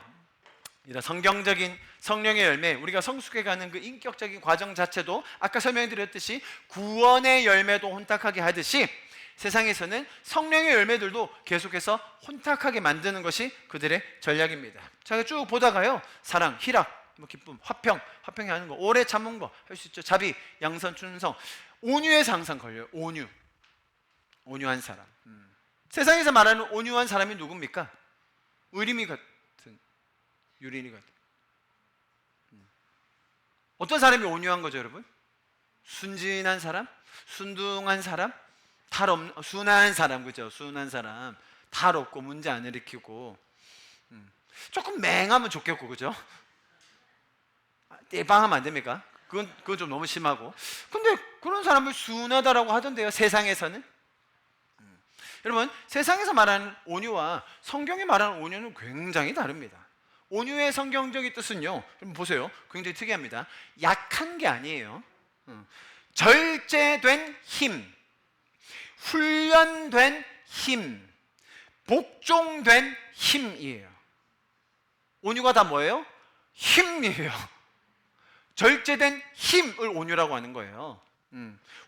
이런 성경적인 성령의 열매, 우리가 성숙해가는 그 인격적인 과정 자체도 아까 설명드렸듯이 구원의 열매도 혼탁하게 하듯이 세상에서는 성령의 열매들도 계속해서 혼탁하게 만드는 것이 그들의 전략입니다. 자, 쭉 보다가요, 사랑, 희락, 기쁨, 화평히 하는 거, 오래 참은 거 할 수 있죠. 자비, 양선, 충성, 온유에서 항상 걸려요. 온유한 사람. 세상에서 말하는 온유한 사람이 누굽니까? 의림이 같은, 유린이 같은. 어떤 사람이 온유한 거죠, 여러분? 순진한 사람, 순둥한 사람, 순한 사람, 그죠? 순한 사람, 탈 없고 문제 안 일으키고, 조금 맹하면 좋겠고, 그죠? 떼방하면 안 됩니까? 그건 좀 너무 심하고. 근데 그런 사람을 순하다라고 하던데요, 세상에서는. 여러분, 세상에서 말하는 온유와 성경이 말하는 온유는 굉장히 다릅니다. 온유의 성경적인 뜻은요, 여러분 보세요, 굉장히 특이합니다. 약한 게 아니에요. 절제된 힘, 훈련된 힘, 복종된 힘이에요. 온유가 다 뭐예요? 힘이에요. 절제된 힘을 온유라고 하는 거예요.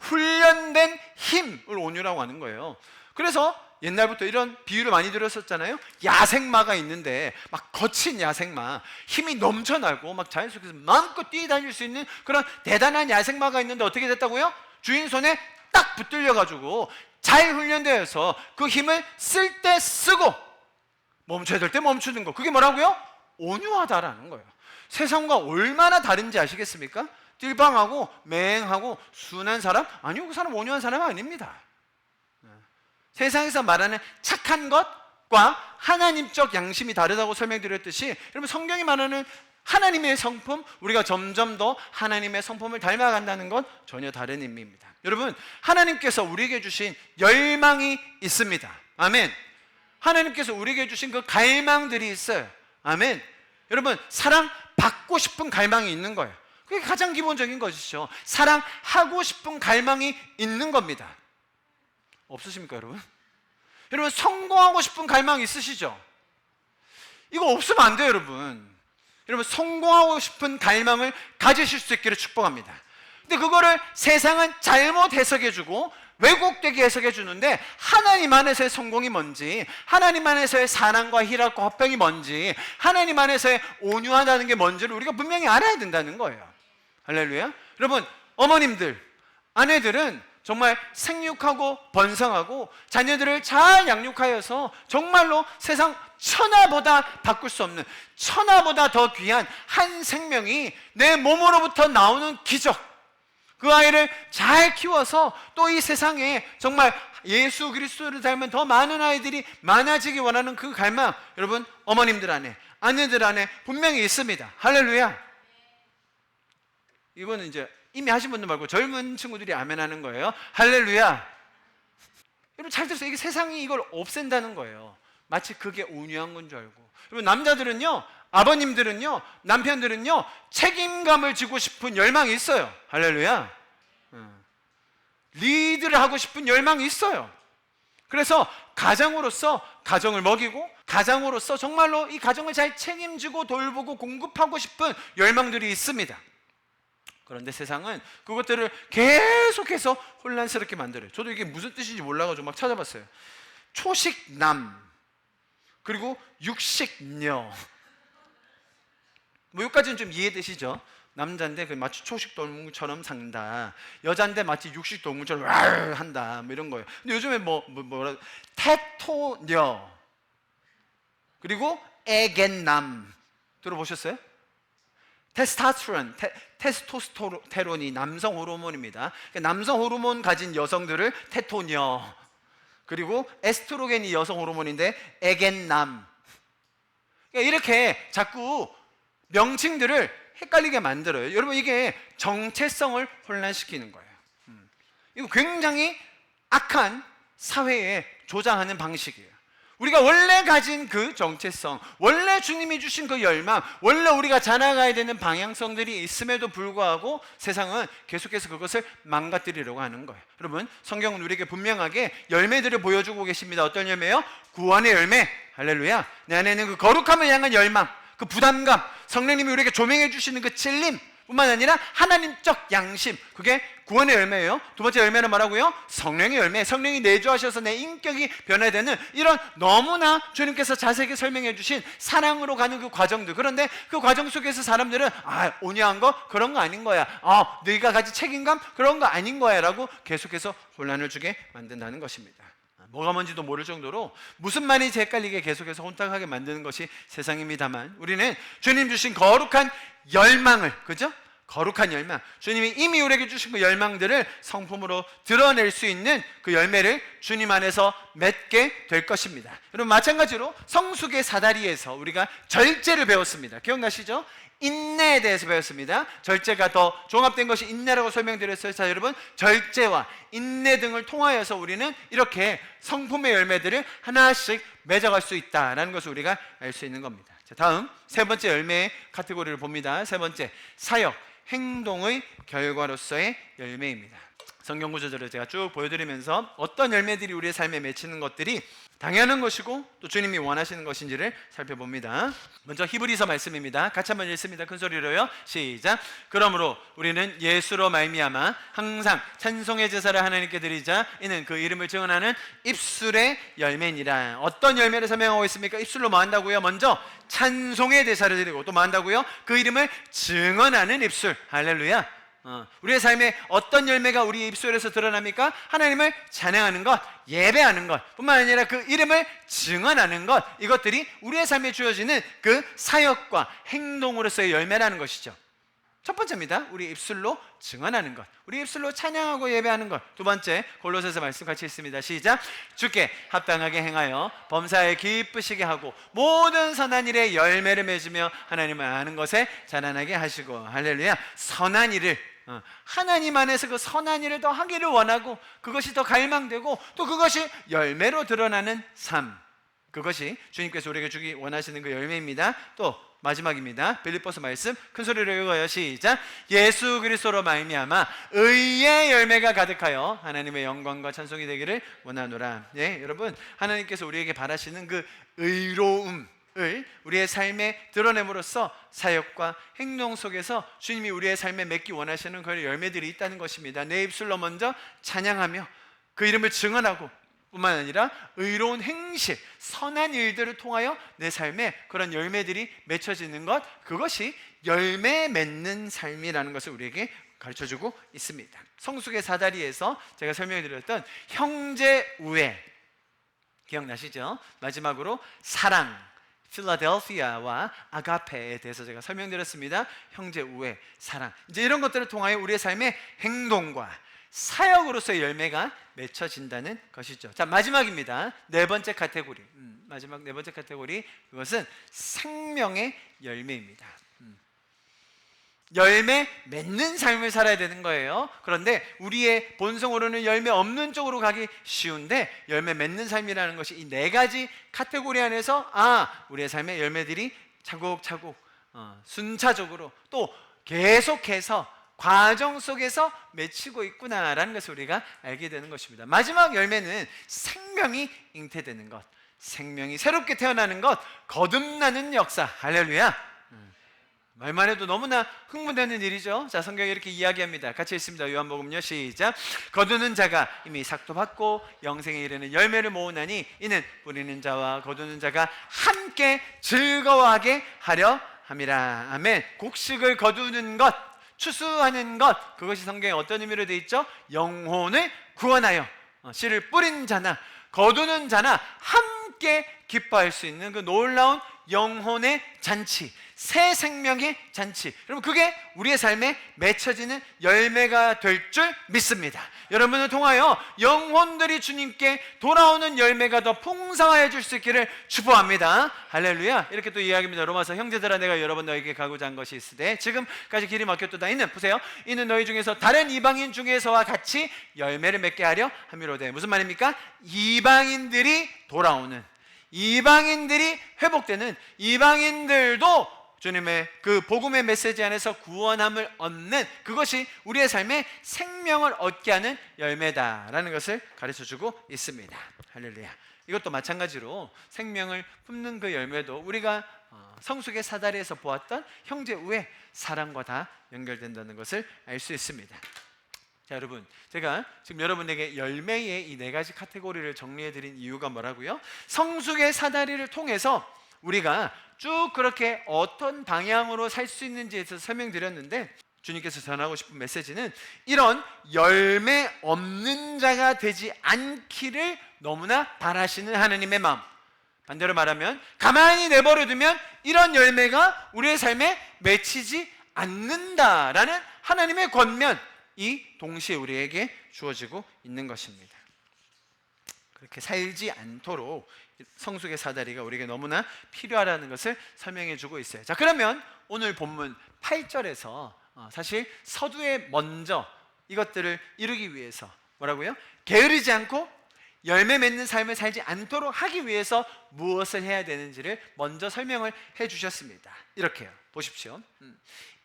훈련된 힘을 온유라고 하는 거예요. 그래서 옛날부터 이런 비유를 많이 들었었잖아요. 야생마가 있는데 막 거친 야생마, 힘이 넘쳐나고 막 자연 속에서 마음껏 뛰어다닐 수 있는 그런 대단한 야생마가 있는데 어떻게 됐다고요? 주인 손에 딱 붙들려 가지고 잘 훈련되어서 그 힘을 쓸 때 쓰고 멈춰야 될 때 멈추는 거, 그게 뭐라고요? 온유하다라는 거예요. 세상과 얼마나 다른지 아시겠습니까? 띨방하고 맹하고 순한 사람? 아니요, 그 사람 온유한 사람 아닙니다. 세상에서 말하는 착한 것과 하나님적 양심이 다르다고 설명드렸듯이, 여러분, 성경이 말하는 하나님의 성품, 우리가 점점 더 하나님의 성품을 닮아간다는 건 전혀 다른 의미입니다. 여러분, 하나님께서 우리에게 주신 열망이 있습니다. 아멘. 하나님께서 우리에게 주신 그 갈망들이 있어요. 아멘. 여러분, 사랑받고 싶은 갈망이 있는 거예요. 그게 가장 기본적인 것이죠. 사랑하고 싶은 갈망이 있는 겁니다. 없으십니까, 여러분? 여러분, 성공하고 싶은 갈망이 있으시죠? 이거 없으면 안 돼요, 여러분. 여러분, 성공하고 싶은 갈망을 가지실 수 있기를 축복합니다. 근데 그거를 세상은 잘못 해석해주고 왜곡되게 해석해주는데, 하나님 안에서의 성공이 뭔지, 하나님 안에서의 사랑과 희락과 화평이 뭔지, 하나님 안에서의 온유하다는 게 뭔지를 우리가 분명히 알아야 된다는 거예요. 할렐루야. 여러분, 어머님들, 아내들은 정말 생육하고 번성하고 자녀들을 잘 양육하여서 정말로 세상 천하보다 바꿀 수 없는, 천하보다 더 귀한 한 생명이 내 몸으로부터 나오는 기적, 그 아이를 잘 키워서 또 이 세상에 정말 예수 그리스도를 닮은 더 많은 아이들이 많아지기 원하는 그 갈망, 여러분, 어머님들 안에, 아내들 안에 분명히 있습니다. 할렐루야. 이거는 이제 이미 하신 분들 말고 젊은 친구들이 아멘하는 거예요. 할렐루야. 여러분 잘 들으세요. 이게 세상이 이걸 없앤다는 거예요. 마치 그게 온유한 건 줄 알고. 여러분 남자들은요, 아버님들은요, 남편들은요, 책임감을 지고 싶은 열망이 있어요. 할렐루야. 리드를 하고 싶은 열망이 있어요. 그래서 가장으로서 가정을 먹이고, 가장으로서 정말로 이 가정을 잘 책임지고 돌보고 공급하고 싶은 열망들이 있습니다. 그런데 세상은 그것들을 계속해서 혼란스럽게 만들어요. 저도 이게 무슨 뜻인지 몰라가지고 막 찾아봤어요. 초식남, 그리고 육식녀. 뭐 여기까지는 좀 이해되시죠? 남자인데 마치 초식 동물처럼 산다. 여자인데 마치 육식 동물처럼 한다. 뭐 이런 거예요. 근데 요즘에 뭐라 테토녀, 그리고 애견남 들어보셨어요? 테스토스테론이 남성 호르몬입니다. 남성 호르몬 가진 여성들을 테토녀, 그리고 에스트로겐이 여성 호르몬인데 애견남. 이렇게 자꾸 명칭들을 헷갈리게 만들어요. 여러분 이게 정체성을 혼란시키는 거예요. 이거 굉장히 악한 사회에 조장하는 방식이에요. 우리가 원래 가진 그 정체성, 원래 주님이 주신 그 열망, 원래 우리가 자라가야 되는 방향성들이 있음에도 불구하고 세상은 계속해서 그것을 망가뜨리려고 하는 거예요. 여러분 성경은 우리에게 분명하게 열매들을 보여주고 계십니다. 어떤 열매요? 구원의 열매. 할렐루야. 내 안에 있는 그 거룩함을 향한 열망, 그 부담감, 성령님이 우리에게 조명해 주시는 그 찔림 뿐만 아니라 하나님적 양심, 그게 구원의 열매예요. 두 번째 열매는 뭐라고요? 성령의 열매. 성령이 내주하셔서 내 인격이 변화되는 이런 너무나 주님께서 자세하게 설명해 주신 사랑으로 가는 그 과정들. 그런데 그 과정 속에서 사람들은 온유한 거 그런 거 아닌 거야, 너희가 가진 책임감 그런 거 아닌 거야 라고 계속해서 혼란을 주게 만든다는 것입니다. 뭐가 뭔지도 모를 정도로 무슨 말인지 헷갈리게 계속해서 혼탁하게 만드는 것이 세상입니다만, 우리는 주님 주신 거룩한 열망을, 그죠? 거룩한 열망, 주님이 이미 우리에게 주신 그 열망들을 성품으로 드러낼 수 있는 그 열매를 주님 안에서 맺게 될 것입니다. 여러분 마찬가지로 성숙의 사다리에서 우리가 절제를 배웠습니다. 기억나시죠? 인내에 대해서 배웠습니다. 절제가 더 종합된 것이 인내라고 설명드렸어요. 자, 여러분 절제와 인내 등을 통하여서 우리는 이렇게 성품의 열매들을 하나씩 맺어갈 수 있다는 것을 우리가 알 수 있는 겁니다. 자, 다음 세 번째 열매의 카테고리를 봅니다. 세 번째, 사역, 행동의 결과로서의 열매입니다. 성경 구절을 제가 쭉 보여드리면서 어떤 열매들이 우리의 삶에 맺히는 것들이 당연한 것이고 또 주님이 원하시는 것인지를 살펴봅니다. 먼저 히브리서 말씀입니다. 같이 한번 읽습니다. 큰 소리로요. 시작. 그러므로 우리는 예수로 말미암아 항상 찬송의 제사를 하나님께 드리자. 이는 그 이름을 증언하는 입술의 열매니라. 어떤 열매를 설명하고 있습니까? 입술로 뭐 한다고요? 먼저 찬송의 제사를 드리고 또 뭐 한다고요? 그 이름을 증언하는 입술. 할렐루야. 우리의 삶에 어떤 열매가 우리 입술에서 드러납니까? 하나님을 찬양하는 것, 예배하는 것 뿐만 아니라 그 이름을 증언하는 것, 이것들이 우리의 삶에 주어지는 그 사역과 행동으로서의 열매라는 것이죠. 첫 번째입니다. 우리 입술로 증언하는 것, 우리 입술로 찬양하고 예배하는 것. 두 번째, 골로새서 말씀 같이 읽습니다. 시작. 주께 합당하게 행하여 범사에 기쁘시게 하고 모든 선한 일에 열매를 맺으며 하나님을 아는 것에 자라나게 하시고. 할렐루야. 선한 일을, 하나님 안에서 그 선한 일을 더 하기를 원하고 그것이 더 갈망되고 또 그것이 열매로 드러나는 삶, 그것이 주님께서 우리에게 주기 원하시는 그 열매입니다. 또 마지막입니다. 빌립보서 말씀 큰 소리로 읽어요. 시작. 예수 그리스도로 말미암아 의의 열매가 가득하여 하나님의 영광과 찬송이 되기를 원하노라. 예, 여러분 하나님께서 우리에게 바라시는 그 의로움을 우리의 삶에 드러냄으로써 사역과 행동 속에서 주님이 우리의 삶에 맺기 원하시는 그런 열매들이 있다는 것입니다. 내 입술로 먼저 찬양하며 그 이름을 증언하고 뿐만 아니라 의로운 행실, 선한 일들을 통하여 내 삶에 그런 열매들이 맺혀지는 것, 그것이 열매 맺는 삶이라는 것을 우리에게 가르쳐주고 있습니다. 성숙의 사다리에서 제가 설명해드렸던 형제 우애 기억나시죠? 마지막으로 사랑, 필라델피아와 아가페에 대해서 제가 설명드렸습니다. 형제 우애, 사랑, 이제 이런 것들을 통하여 우리의 삶의 행동과 사역으로서의 열매가 맺혀진다는 것이죠. 자, 마지막입니다. 네 번째 카테고리. 마지막 네 번째 카테고리, 그것은 생명의 열매입니다. 열매 맺는 삶을 살아야 되는 거예요. 그런데 우리의 본성으로는 열매 없는 쪽으로 가기 쉬운데, 열매 맺는 삶이라는 것이 이 네 가지 카테고리 안에서 우리의 삶의 열매들이 차곡차곡 순차적으로 또 계속해서 과정 속에서 맺히고 있구나라는 것을 우리가 알게 되는 것입니다. 마지막 열매는 생명이 잉태되는 것, 생명이 새롭게 태어나는 것, 거듭나는 역사. 할렐루야. 말만 해도 너무나 흥분되는 일이죠. 자, 성경에 이렇게 이야기합니다. 같이 읽습니다. 요한복음요, 시작. 거두는 자가 이미 삭도 받고 영생에 이르는 열매를 모으나니 이는 뿌리는 자와 거두는 자가 함께 즐거워하게 하려 함이라. 아멘. 곡식을 거두는 것, 추수하는 것, 그것이 성경에 어떤 의미로 되어 있죠? 영혼을 구원하여 씨를 뿌린 자나 거두는 자나 함께 기뻐할 수 있는 그 놀라운 영혼의 잔치, 새 생명의 잔치. 여러분, 그게 우리의 삶에 맺혀지는 열매가 될 줄 믿습니다. 여러분을 통하여 영혼들이 주님께 돌아오는 열매가 더 풍성하여 줄 수 있기를 축복합니다. 할렐루야. 이렇게 또 이야기합니다. 로마서 형제들아, 내가 여러 번 너에게 가고자 한 것이 있으되 지금까지 길이 막혔도다. 이는 보세요, 이는 너희 중에서 다른 이방인 중에서와 같이 열매를 맺게 하려 함이로되. 무슨 말입니까? 이방인들이 돌아오는, 이방인들이 회복되는, 이방인들도 주님의 그 복음의 메시지 안에서 구원함을 얻는, 그것이 우리의 삶에 생명을 얻게 하는 열매다라는 것을 가르쳐주고 있습니다. 할렐루야. 이것도 마찬가지로 생명을 품는 그 열매도 우리가 성숙의 사다리에서 보았던 형제 우애, 사랑과 다 연결된다는 것을 알 수 있습니다. 자, 여러분, 제가 지금 여러분에게 열매의 이 네 가지 카테고리를 정리해드린 이유가 뭐라고요? 성숙의 사다리를 통해서 우리가 쭉 그렇게 어떤 방향으로 살 수 있는지에 대해서 설명드렸는데, 주님께서 전하고 싶은 메시지는 이런 열매 없는 자가 되지 않기를 너무나 바라시는 하나님의 마음. 반대로 말하면 가만히 내버려 두면 이런 열매가 우리의 삶에 맺히지 않는다라는 하나님의 권면, 이 동시에 우리에게 주어지고 있는 것입니다. 그렇게 살지 않도록 성숙의 사다리가 우리에게 너무나 필요하다는 것을 설명해 주고 있어요. 자, 그러면 오늘 본문 8절에서 사실 서두에 먼저 이것들을 이루기 위해서 뭐라고요? 게으르지 않고 열매 맺는 삶을 살지 않도록 하기 위해서 무엇을 해야 되는지를 먼저 설명을 해 주셨습니다. 이렇게요. 보십시오.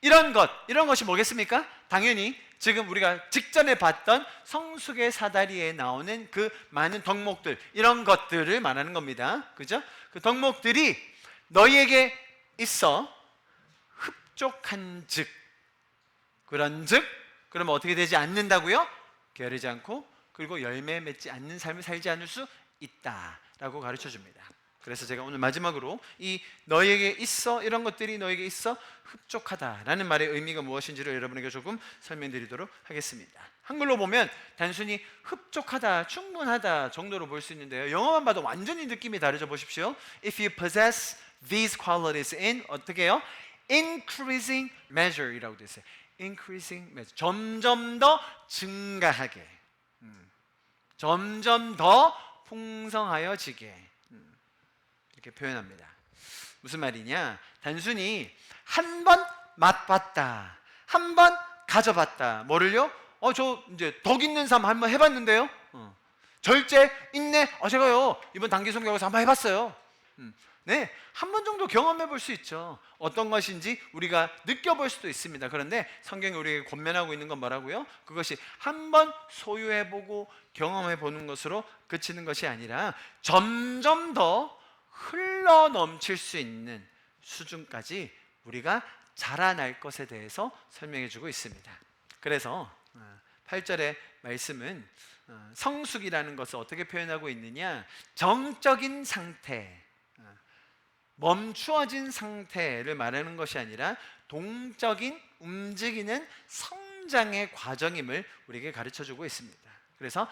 이런 것이 뭐겠습니까? 당연히 지금 우리가 직전에 봤던 성숙의 사다리에 나오는 그 많은 덕목들, 이런 것들을 말하는 겁니다. 그죠? 그 덕목들이 너희에게 있어 흡족한 즉, 그런즉, 그러면 어떻게 되지 않는다고요? 게으르지 않고, 그리고 열매 맺지 않는 삶을 살지 않을 수 있다라고 가르쳐 줍니다. 그래서 제가 오늘 마지막으로 이 너희에게 있어, 이런 것들이 너희에게 있어 흡족하다라는 말의 의미가 무엇인지를 여러분에게 조금 설명드리도록 하겠습니다. 한글로 보면 단순히 흡족하다, 충분하다 정도로 볼 수 있는데요, 영어만 봐도 완전히 느낌이 다르죠. 보십시오. If you possess these qualities in, 어떻게 해요? Increasing measure이라고 되어 있어요. Increasing measure, 점점 더 증가하게, 점점 더 풍성하여지게, 이렇게 표현합니다. 무슨 말이냐? 단순히 한 번 맛봤다, 한 번 가져봤다. 뭐를요? 저 이제 덕 있는 삶 한번 해봤는데요. 절제, 인내, 제가요 이번 단기 성경에서 한번 해봤어요. 네, 한 번 정도 경험해 볼 수 있죠. 어떤 것인지 우리가 느껴볼 수도 있습니다. 그런데 성경이 우리에게 권면하고 있는 건 뭐라고요? 그것이 한 번 소유해보고 경험해보는 것으로 그치는 것이 아니라 점점 더 흘러 넘칠 수 있는 수준까지 우리가 자라날 것에 대해서 설명해 주고 있습니다. 그래서 8절의 말씀은 성숙이라는 것을 어떻게 표현하고 있느냐? 정적인 상태, 멈추어진 상태를 말하는 것이 아니라 동적인 움직이는 성장의 과정임을 우리에게 가르쳐주고 있습니다. 그래서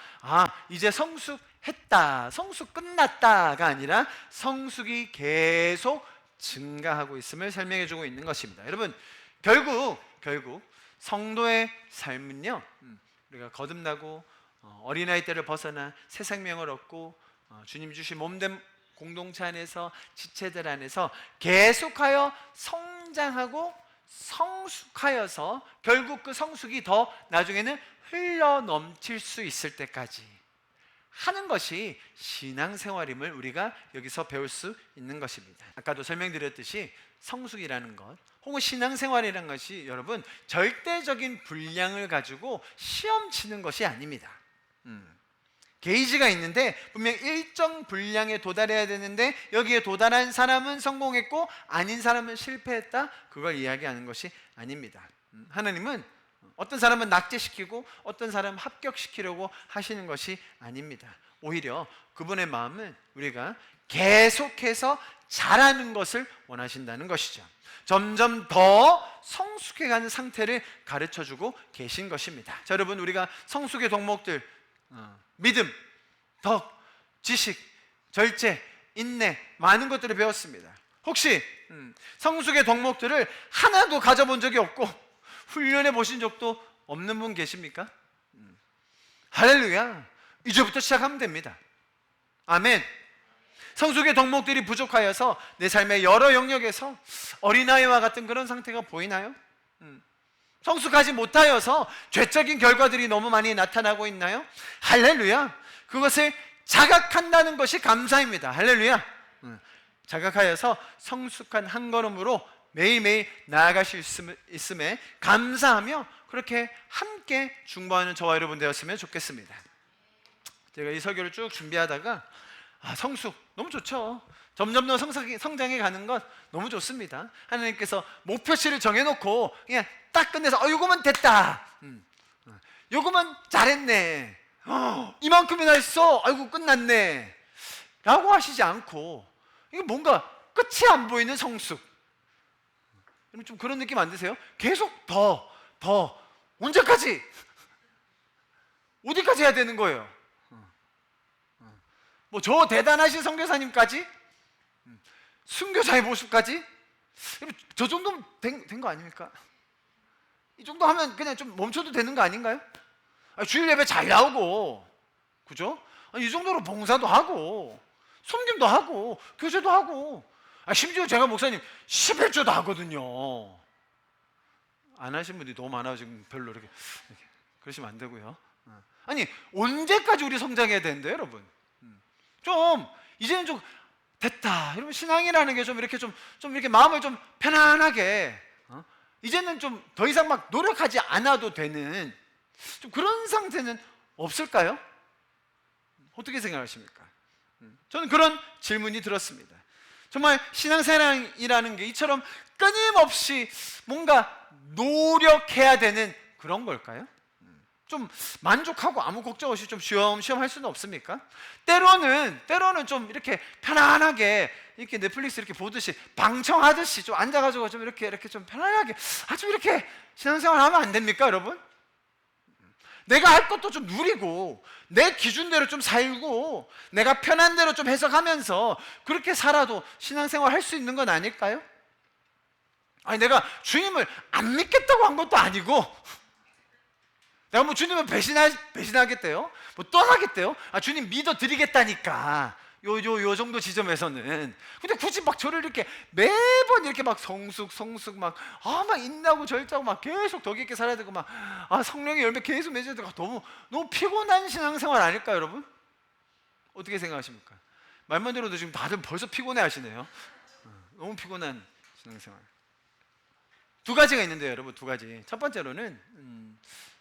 이제 성숙했다, 성숙 끝났다가 아니라 성숙이 계속 증가하고 있음을 설명해주고 있는 것입니다. 여러분, 결국 성도의 삶은요, 우리가 거듭나고 어린아이 때를 벗어나 새 생명을 얻고 주님 주신 몸된 공동체 안에서, 지체들 안에서 계속하여 성장하고 성숙하여서 결국 그 성숙이 더 나중에는 흘러 넘칠 수 있을 때까지 하는 것이 신앙생활임을 우리가 여기서 배울 수 있는 것입니다. 아까도 설명드렸듯이 성숙이라는 것 혹은 신앙생활이라는 것이 여러분 절대적인 분량을 가지고 시험 치는 것이 아닙니다. 게이지가 있는데 분명 일정 분량에 도달해야 되는데 여기에 도달한 사람은 성공했고 아닌 사람은 실패했다, 그걸 이야기하는 것이 아닙니다. 하나님은 어떤 사람은 낙제시키고 어떤 사람은 합격시키려고 하시는 것이 아닙니다. 오히려 그분의 마음은 우리가 계속해서 잘하는 것을 원하신다는 것이죠. 점점 더 성숙해가는 상태를 가르쳐주고 계신 것입니다. 자, 여러분, 우리가 성숙의 덕목들 믿음, 덕, 지식, 절제, 인내 많은 것들을 배웠습니다. 혹시 성숙의 덕목들을 하나도 가져본 적이 없고 훈련해 보신 적도 없는 분 계십니까? 할렐루야. 이제부터 시작하면 됩니다. 아멘. 성숙의 덕목들이 부족하여서 내 삶의 여러 영역에서 어린아이와 같은 그런 상태가 보이나요? 성숙하지 못하여서 죄적인 결과들이 너무 많이 나타나고 있나요? 할렐루야. 그것을 자각한다는 것이 감사입니다. 할렐루야. 자각하여서 성숙한 한 걸음으로 매일매일 나아가실 수 있음에 감사하며 그렇게 함께 중보하는 저와 여러분 되었으면 좋겠습니다. 제가 이 설교를 쭉 준비하다가 성숙 너무 좋죠. 점점 더 성장해 가는 것 너무 좋습니다. 하나님께서 목표치를 정해놓고 그냥 딱 끝내서 요거면 됐다, 요거면 잘했네, 이만큼이나 했어, 아이고 끝났네 라고 하시지 않고 이게 뭔가 끝이 안 보이는 성숙. 좀 그런 느낌 안 드세요? 계속 더 언제까지? 어디까지 해야 되는 거예요? 뭐 저 대단하신 선교사님까지? 순교자의 모습까지? 저 정도면 된 거 아닙니까? 이 정도 하면 그냥 좀 멈춰도 되는 거 아닌가요? 주일 예배 잘 나오고, 그죠? 이 정도로 봉사도 하고 섬김도 하고 교제도 하고, 심지어 제가 목사님 11조도 하거든요. 안 하신 분들이 너무 많아요. 지금 별로 이렇게 그러시면 안 되고요. 아니 언제까지 우리 성장해야 되는데 여러분? 좀 이제는 좀 됐다. 여러분 신앙이라는 게 좀 이렇게 좀 이렇게 마음을 좀 편안하게, 이제는 좀 더 이상 막 노력하지 않아도 되는 좀 그런 상태는 없을까요? 어떻게 생각하십니까? 저는 그런 질문이 들었습니다. 정말 신앙생활이라는 게 이처럼 끊임없이 뭔가 노력해야 되는 그런 걸까요? 좀 만족하고 아무 걱정 없이 좀 쉬엄쉬엄 할 수는 없습니까? 때로는 좀 이렇게 편안하게 이렇게 넷플릭스 이렇게 보듯이 방청하듯이 좀 앉아가지고 좀 이렇게 좀 편안하게 아주 이렇게 신앙생활 하면 안 됩니까, 여러분? 내가 할 것도 좀 누리고 내 기준대로 좀 살고 내가 편한 대로 좀 해석하면서 그렇게 살아도 신앙생활 할 수 있는 건 아닐까요? 아니 내가 주님을 안 믿겠다고 한 것도 아니고 내가 뭐 주님을 배신하겠대요? 뭐 떠나겠대요? 주님 믿어드리겠다니까 요 정도 지점에서는. 근데 굳이 막 저를 이렇게 매번 이렇게 막 성숙 막 인내하고 절제하고 막 계속 더 깊게 살아야 되고 막 성령의 열매 계속 맺어야 되고 너무 피곤한 신앙생활 아닐까 여러분? 어떻게 생각하십니까? 말만 들어도 지금 다들 벌써 피곤해 하시네요. 너무 피곤한 신앙생활. 두 가지가 있는데요 여러분, 두 가지. 첫 번째로는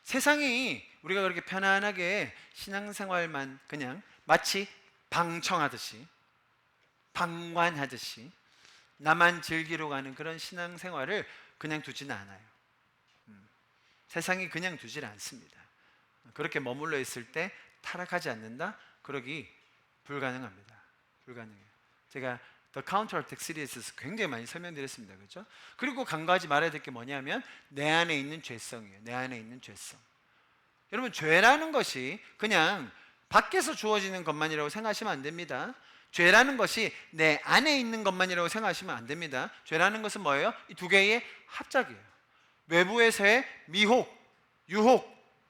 세상이 우리가 그렇게 편안하게 신앙생활만 그냥 마치 방청하듯이 방관하듯이 나만 즐기러 가는 그런 신앙생활을 그냥 두지는 않아요. 세상이 그냥 두질 않습니다. 그렇게 머물러 있을 때 타락하지 않는다? 그러기 불가능합니다. 불가능해요. 제가 The Counter Attack 시리즈에서 굉장히 많이 설명드렸습니다. 그렇죠? 그리고 간과하지 말아야 될 게 뭐냐면 내 안에 있는 죄성이에요. 내 안에 있는 죄성. 여러분 죄라는 것이 그냥 밖에서 주어지는 것만이라고 생각하시면 안 됩니다. 죄라는 것이 내 안에 있는 것만이라고 생각하시면 안 됩니다. 죄라는 것은 뭐예요? 이 두 개의 합작이에요. 외부에서의 미혹, 유혹,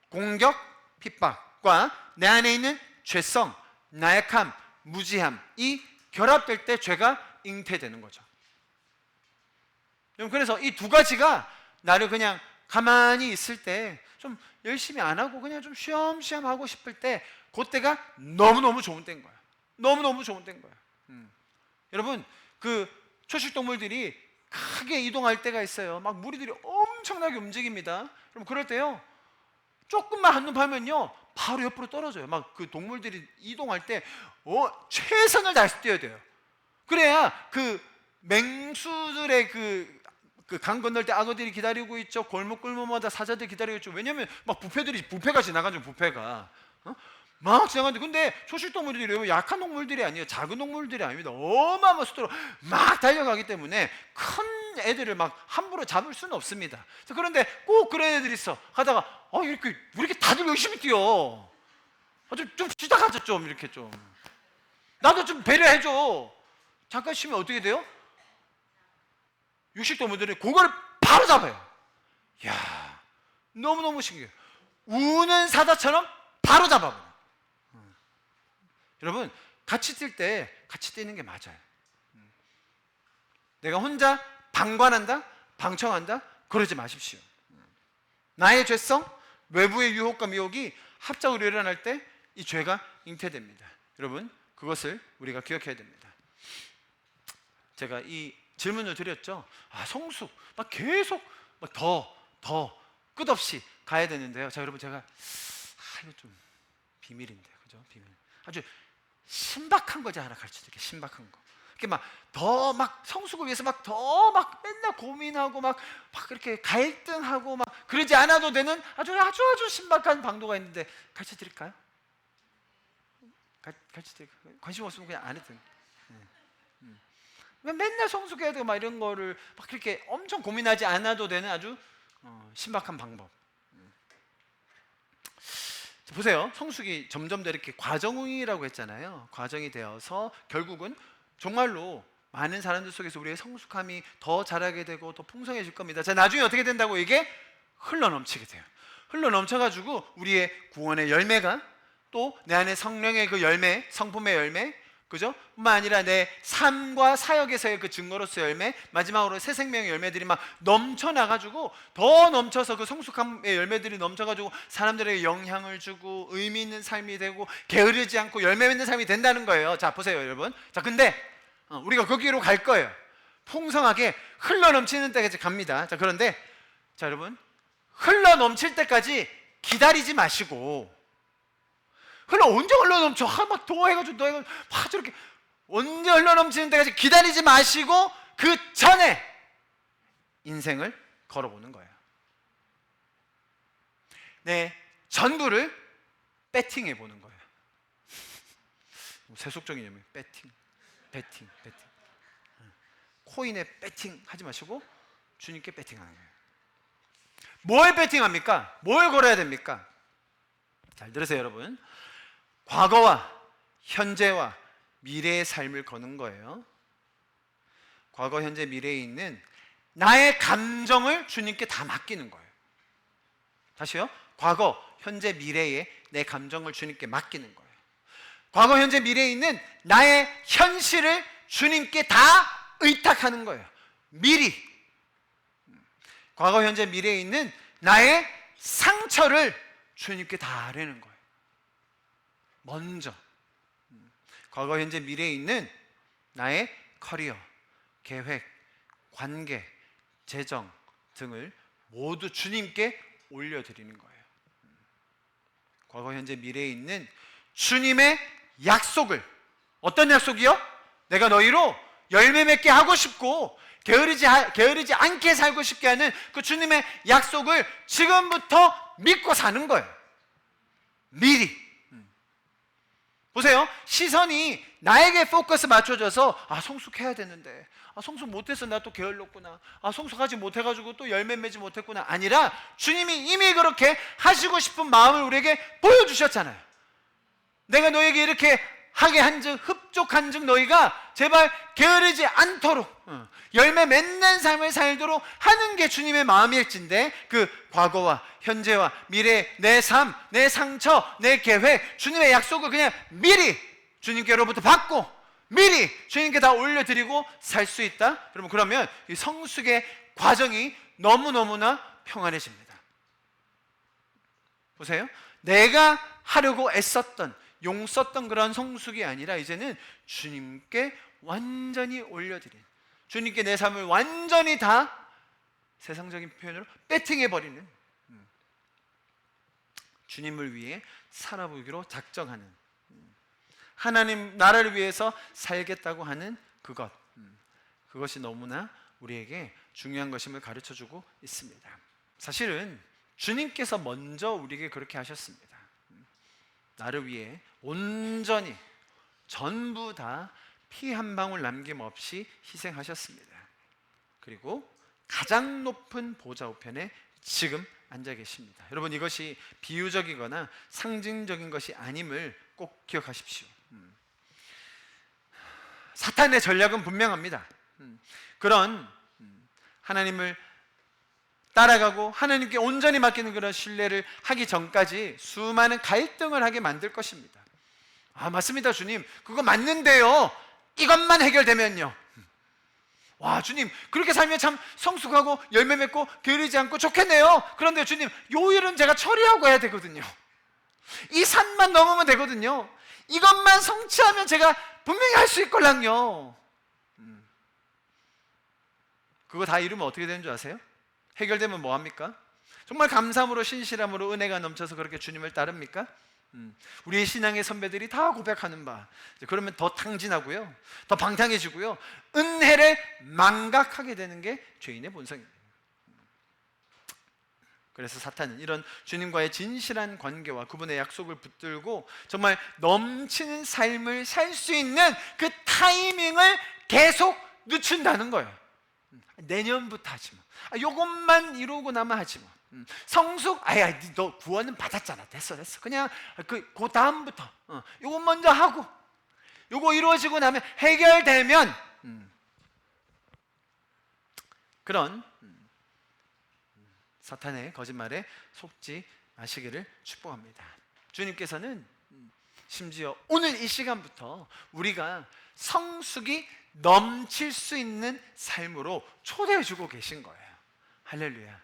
공격, 핍박과 내 안에 있는 죄성, 나약함, 무지함, 이 결합될 때 죄가 잉태되는 거죠. 여러분, 그래서 이 두 가지가 나를 그냥 가만히 있을 때 좀 열심히 안 하고 그냥 좀 쉬엄쉬엄 하고 싶을 때 그때가 너무너무 좋은 때인 거야. 너무너무 좋은 때인 거야. 여러분, 그 초식동물들이 크게 이동할 때가 있어요. 막 무리들이 엄청나게 움직입니다. 그럼 그럴 때요, 조금만 한눈 파면요 바로 옆으로 떨어져요. 막 그 동물들이 이동할 때 최선을 다해서 뛰어야 돼요. 그래야 그 맹수들의 그 강 건널 때 악어들이 기다리고 있죠. 골목골목마다 사자들 기다리고 있죠. 왜냐면 막 부패가 지나가죠. 부패가 막 지나가는데, 근데 초식동물들이 약한 동물들이 아니에요. 작은 동물들이 아닙니다. 어마어마한 속도로 막 달려가기 때문에 큰 애들을 막 함부로 잡을 수는 없습니다. 그런데 꼭 그런 애들이 있어. 가다가 이렇게 왜 이렇게 다들 열심히 뛰어? 좀 쉬다 가자. 좀 이렇게 좀 나도 좀 배려해줘. 잠깐 쉬면 어떻게 돼요? 육식동물들이 그거를 바로 잡아요. 이야, 너무너무 신기해요. 우는 사자처럼 바로 잡아버려요. 여러분, 같이 뛸 때 같이 뛰는 게 맞아요. 내가 혼자 방관한다, 방청한다, 그러지 마십시오. 나의 죄성, 외부의 유혹과 미혹이 합작으로 일어날 때 이 죄가 잉태됩니다. 여러분, 그것을 우리가 기억해야 됩니다. 제가 이 질문을 드렸죠. 성숙 막 계속 막 더 끝없이 가야 되는데요. 자, 여러분, 제가 이거 좀 비밀인데, 그죠? 비밀. 아주 신박한 거 하나 가르쳐드릴게요. 신박한 거. 이렇게 막 더 막 성숙을 위해서 막 더 막 맨날 고민하고 막 그렇게 갈등하고 막 그러지 않아도 되는 아주 신박한 방도가 있는데 가르쳐드릴까요? 가르쳐드릴까요? 관심 없으면 그냥 안 해도 돼요. 맨날 성숙해야 되고 막 이런 거를 막 그렇게 엄청 고민하지 않아도 되는 아주 신박한 방법. 보세요. 성숙이 점점 더 이렇게 과정이라고 했잖아요. 과정이 되어서 결국은 정말로 많은 사람들 속에서 우리의 성숙함이 더 자라게 되고 더 풍성해질 겁니다. 자, 나중에 어떻게 된다고? 이게 흘러넘치게 돼요. 흘러넘쳐가지고 우리의 구원의 열매가 또 내 안에 성령의 그 열매, 성품의 열매, 그죠? 뿐만 아니라 내 삶과 사역에서의 그 증거로서의 열매, 마지막으로 새 생명의 열매들이 막 넘쳐나가지고 더 넘쳐서 그 성숙함의 열매들이 넘쳐가지고 사람들에게 영향을 주고 의미 있는 삶이 되고 게으르지 않고 열매 맺는 삶이 된다는 거예요. 자, 보세요, 여러분. 자, 근데 우리가 거기로 갈 거예요. 풍성하게 흘러넘치는 때까지 갑니다. 자, 그런데 자, 여러분, 흘러넘칠 때까지 기다리지 마시고 언제 흘러넘쳐? 막 더 해가지고 막 저렇게 언제 흘러넘치는 때까지 기다리지 마시고 그 전에 인생을 걸어보는 거예요. 네, 전부를 배팅해 보는 거예요. 세속적인 의미, 배팅. 코인에 배팅 하지 마시고 주님께 배팅하는 거예요. 뭘 배팅합니까? 뭘 걸어야 됩니까? 잘 들으세요, 여러분. 과거와 현재와 미래의 삶을 거는 거예요. 과거, 현재, 미래에 있는 나의 감정을 주님께 다 맡기는 거예요. 다시요. 과거, 현재, 미래에 내 감정을 주님께 맡기는 거예요. 과거, 현재, 미래에 있는 나의 현실을 주님께 다 의탁하는 거예요. 미리. 과거, 현재, 미래에 있는 나의 상처를 주님께 다 아뢰는 거예요. 먼저. 과거, 현재, 미래에 있는 나의 커리어, 계획, 관계, 재정 등을 모두 주님께 올려드리는 거예요. 과거, 현재, 미래에 있는 주님의 약속을, 어떤 약속이요? 내가 너희로 열매 맺게 하고 싶고 게으르지 않게 살고 싶게 하는 그 주님의 약속을 지금부터 믿고 사는 거예요. 미리. 보세요. 시선이 나에게 포커스 맞춰져서 성숙해야 되는데 성숙 못해서 나 또 게을렀구나, 성숙하지 못해가지고 또 열매 맺지 못했구나, 아니라 주님이 이미 그렇게 하시고 싶은 마음을 우리에게 보여주셨잖아요. 내가 너에게 이렇게 하게 한즉 흡족한즉 너희가 제발 게으르지 않도록 열매 맺는 삶을 살도록 하는 게 주님의 마음일진데, 그 과거와 현재와 미래, 내 삶, 내 상처, 내 계획, 주님의 약속을 그냥 미리 주님께로부터 받고 미리 주님께 다 올려드리고 살 수 있다? 여러분, 그러면 이 성숙의 과정이 너무너무나 평안해집니다. 보세요. 내가 하려고 애썼던, 용 썼던 그런 성숙이 아니라 이제는 주님께 완전히 올려드린, 주님께 내 삶을 완전히 다 세상적인 표현으로 배팅해버리는, 주님을 위해 살아보기로 작정하는, 하나님 나라를 위해서 살겠다고 하는 그것, 그것이 너무나 우리에게 중요한 것임을 가르쳐주고 있습니다. 사실은 주님께서 먼저 우리에게 그렇게 하셨습니다. 나를 위해 온전히 전부 다 피 한 방울 남김없이 희생하셨습니다. 그리고 가장 높은 보좌 우편에 지금 앉아 계십니다. 여러분, 이것이 비유적이거나 상징적인 것이 아님을 꼭 기억하십시오. 사탄의 전략은 분명합니다. 그런 하나님을 따라가고 하나님께 온전히 맡기는 그런 신뢰를 하기 전까지 수많은 갈등을 하게 만들 것입니다. 아, 맞습니다, 주님. 그거 맞는데요. 이것만 해결되면요. 와, 주님, 그렇게 살면 참 성숙하고 열매 맺고 게으르지 않고 좋겠네요. 그런데 주님, 요 일은 제가 처리하고 해야 되거든요. 이 산만 넘으면 되거든요. 이것만 성취하면 제가 분명히 할 수 있걸랑요. 그거 다 이루면 어떻게 되는 줄 아세요? 해결되면 뭐합니까? 정말 감사함으로 신실함으로 은혜가 넘쳐서 그렇게 주님을 따릅니까? 우리의 신앙의 선배들이 다 고백하는 바, 그러면 더 탕진하고요, 더 방탕해지고요, 은혜를 망각하게 되는 게 죄인의 본성입니다. 그래서 사탄은 이런 주님과의 진실한 관계와 그분의 약속을 붙들고 정말 넘치는 삶을 살 수 있는 그 타이밍을 계속 늦춘다는 거예요. 내년부터 하지 마. 요것만 이루고 나면 하지 마. 성숙, 아야, 너 구원은 받았잖아. 됐어. 그냥 그 다음부터 요거 먼저 하고, 요거 이루어지고 나면 해결되면, 그런 사탄의 거짓말에 속지 마시기를 축복합니다. 주님께서는 심지어 오늘 이 시간부터 우리가 성숙이 넘칠 수 있는 삶으로 초대해 주고 계신 거예요. 할렐루야.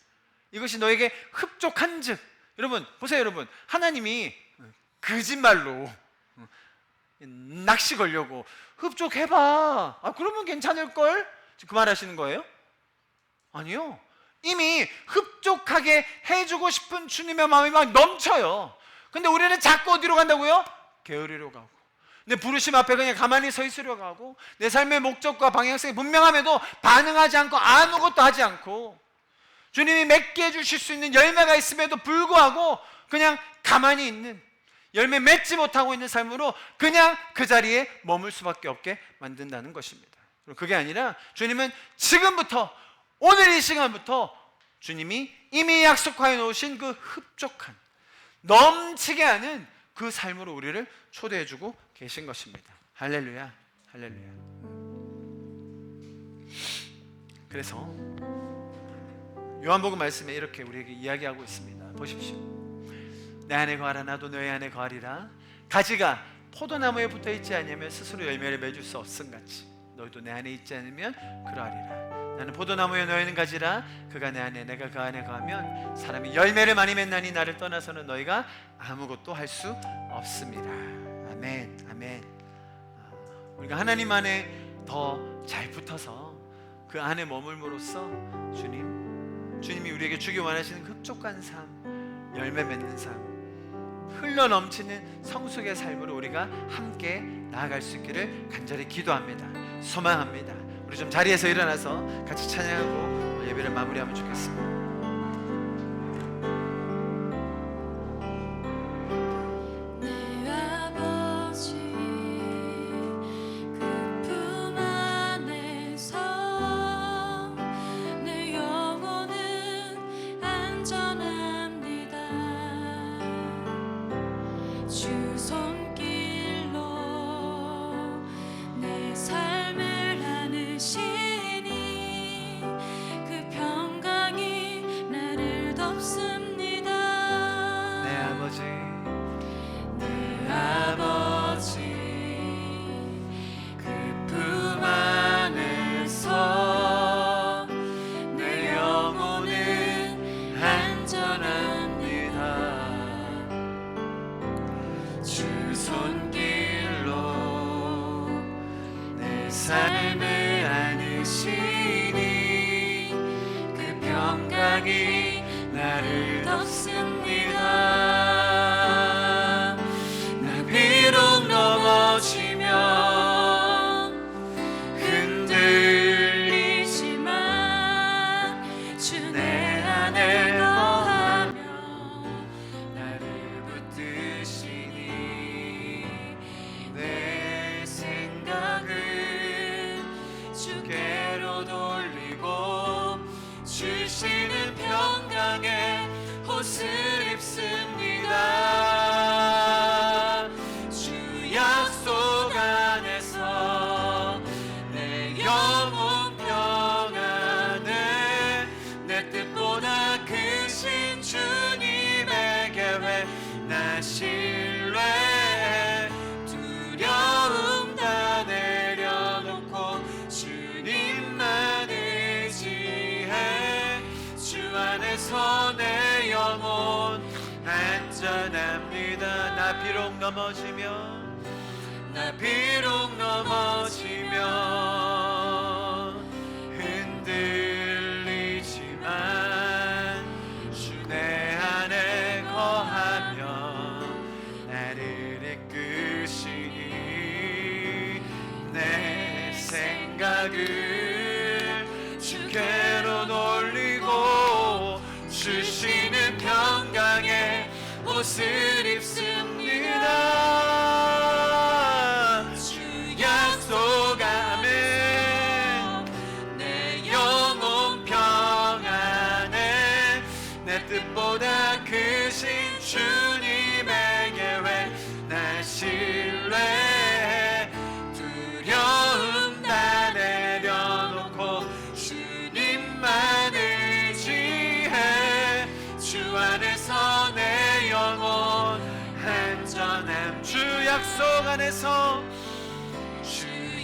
이것이 너에게 흡족한즉, 여러분 보세요. 여러분, 하나님이 거짓말로 낚시 걸려고 흡족해봐, 그러면 괜찮을걸? 그 말 하시는 거예요? 아니요. 이미 흡족하게 해주고 싶은 주님의 마음이 막 넘쳐요. 근데 우리는 자꾸 어디로 간다고요? 게으르려 가고, 내 부르심 앞에 그냥 가만히 서 있으려고 하고, 내 삶의 목적과 방향성이 분명함에도 반응하지 않고 아무것도 하지 않고, 주님이 맺게 해주실 수 있는 열매가 있음에도 불구하고 그냥 가만히 있는, 열매 맺지 못하고 있는 삶으로 그냥 그 자리에 머물 수밖에 없게 만든다는 것입니다. 그게 아니라 주님은 지금부터, 오늘 이 시간부터 주님이 이미 약속하여 놓으신 그 흡족한, 넘치게 하는 그 삶으로 우리를 초대해주고 계신 것입니다. 할렐루야, 할렐루야. 그래서 요한복음 말씀에 이렇게 우리에게 이야기하고 있습니다. 보십시오. 내 안에 거하라, 나도 너희 안에 거하리라. 가지가 포도나무에 붙어 있지 않으면 스스로 열매를 맺을 수 없음같이 너희도 내 안에 있지 않으면 그러하리라. 나는 포도나무에, 너희는 가지라. 그가 내 안에, 내가 그 안에 거하면 사람이 열매를 많이 맺나니 나를 떠나서는 너희가 아무것도 할 수 없습니다. 아멘, 아멘. 우리가 하나님 안에 더 잘 붙어서 그 안에 머물므로써 주님이 우리에게 주기 원하시는 흡족한 삶, 열매 맺는 삶, 흘러넘치는 성숙의 삶으로 우리가 함께 나아갈 수 있기를 간절히 기도합니다. 소망합니다. 우리 좀 자리에서 일어나서 같이 찬양하고 예배를 마무리하면 좋겠습니다. 삶을 안으시니 그 평강이 나를 덮습니다. 나 비록 넘어지며 흔들리지만 주 내 안에 거하며 나를 붙드시니 내 생각을 주께로 돌리고 주시는 평강에 옷을 입습니다. 주 약속 안에서 내 영혼 평안에 내 뜻보다 크신 주님의 계획 나 신뢰해 두려움 다 내려놓고 주님만 의지해 주 안에서 내 영혼 안전합니다. 나 비록 넘어지며 흔들리지만 주 내 안에 거하며 나를 이끄시니 내 생각을 주께로 돌리고 주시는 평강에 옷을 입습니다. 주 약속 아멘. 내 영혼 평안에 내 뜻보다 크신 주님의 계획 나 신뢰해 두려움 다 내려놓고 주님만 의지해 주 안에서 내 영혼 안전함. 주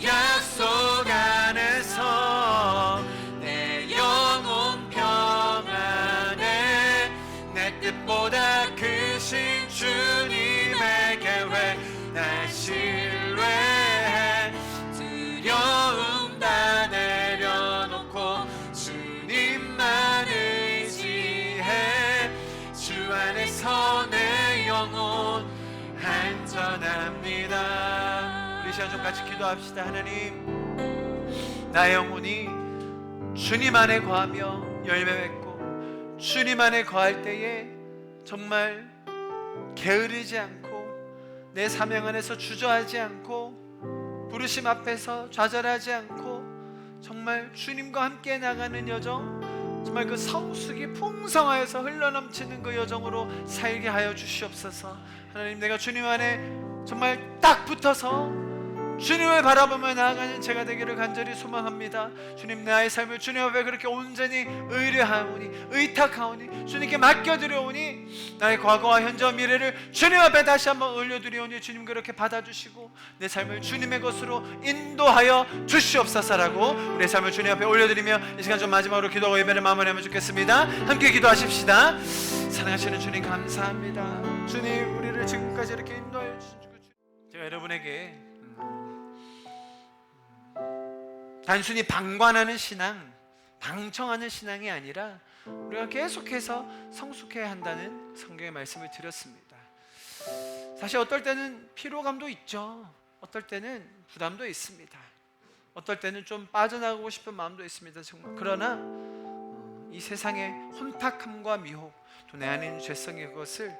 약속 안에서 내 영혼 평안에 내 뜻보다 크신 주님의 계획 나 신뢰해 두려움 다 내려놓고 주님만 의지해 주 안에서 내 영혼 안전합니다. 우리 시간 좀 같이 기도합시다. 하나님, 나의 영혼이 주님 안에 거하며 열매 맺고 주님 안에 거할 때에 정말 게으르지 않고 내 사명 안에서 주저하지 않고 부르심 앞에서 좌절하지 않고 정말 주님과 함께 나가는 여정, 정말 그 성숙이 풍성하여서 흘러넘치는 그 여정으로 살게 하여 주시옵소서. 하나님, 내가 주님 안에 정말 딱 붙어서 주님을 바라보며 나아가는 제가 되기를 간절히 소망합니다. 주님, 나의 삶을 주님 앞에 그렇게 온전히 의뢰하오니 의탁하오니 주님께 맡겨드려오니 나의 과거와 현재와 미래를 주님 앞에 다시 한번 올려드리오니 주님 그렇게 받아주시고 내 삶을 주님의 것으로 인도하여 주시옵소서라고 우리의 삶을 주님 앞에 올려드리며 이 시간 좀 마지막으로 기도하고 예배를 마무리하면 좋겠습니다. 함께 기도하십시다. 사랑하시는 주님 감사합니다. 주님, 우리를 지금까지 이렇게 인도하여 주신 제가 여러분에게 단순히 방관하는 신앙, 방청하는 신앙이 아니라 우리가 계속해서 성숙해야 한다는 성경의 말씀을 드렸습니다. 사실 어떨 때는 피로감도 있죠. 어떨 때는 부담도 있습니다. 어떨 때는 좀 빠져나가고 싶은 마음도 있습니다. 정말. 그러나 이 세상의 혼탁함과 미혹, 또 내 안에 있는 죄성의 것을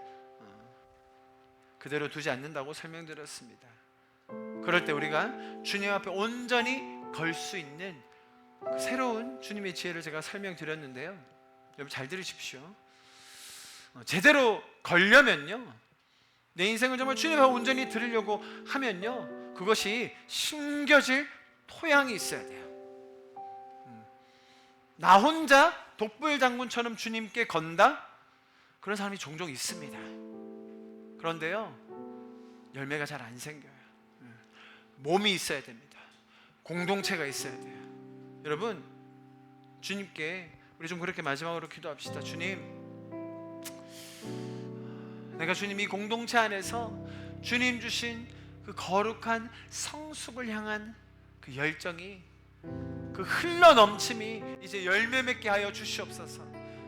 그대로 두지 않는다고 설명드렸습니다. 그럴 때 우리가 주님 앞에 온전히 걸 수 있는 그 새로운 주님의 지혜를 제가 설명드렸는데요. 여러분 잘 들으십시오. 제대로 걸려면요, 내 인생을 정말 주님 앞에 온전히 드리려고 하면요, 그것이 심겨질 토양이 있어야 돼요. 나 혼자 독불장군처럼 주님께 건다? 그런 사람이 종종 있습니다. 그런데요, 열매가 잘 안 생겨요. 몸이 있어야 됩니다. 공동체가 있어야 돼요. 여러분, 주님께 우리 좀 그렇게 마지막으로 기도합시다. 주님, 내가 주님 이 공동체 안에서 주님 주신 그 거룩한 성숙을 향한 그 열정이, 그 흘러넘침이 이제 열매 맺게 하여 주시옵소서.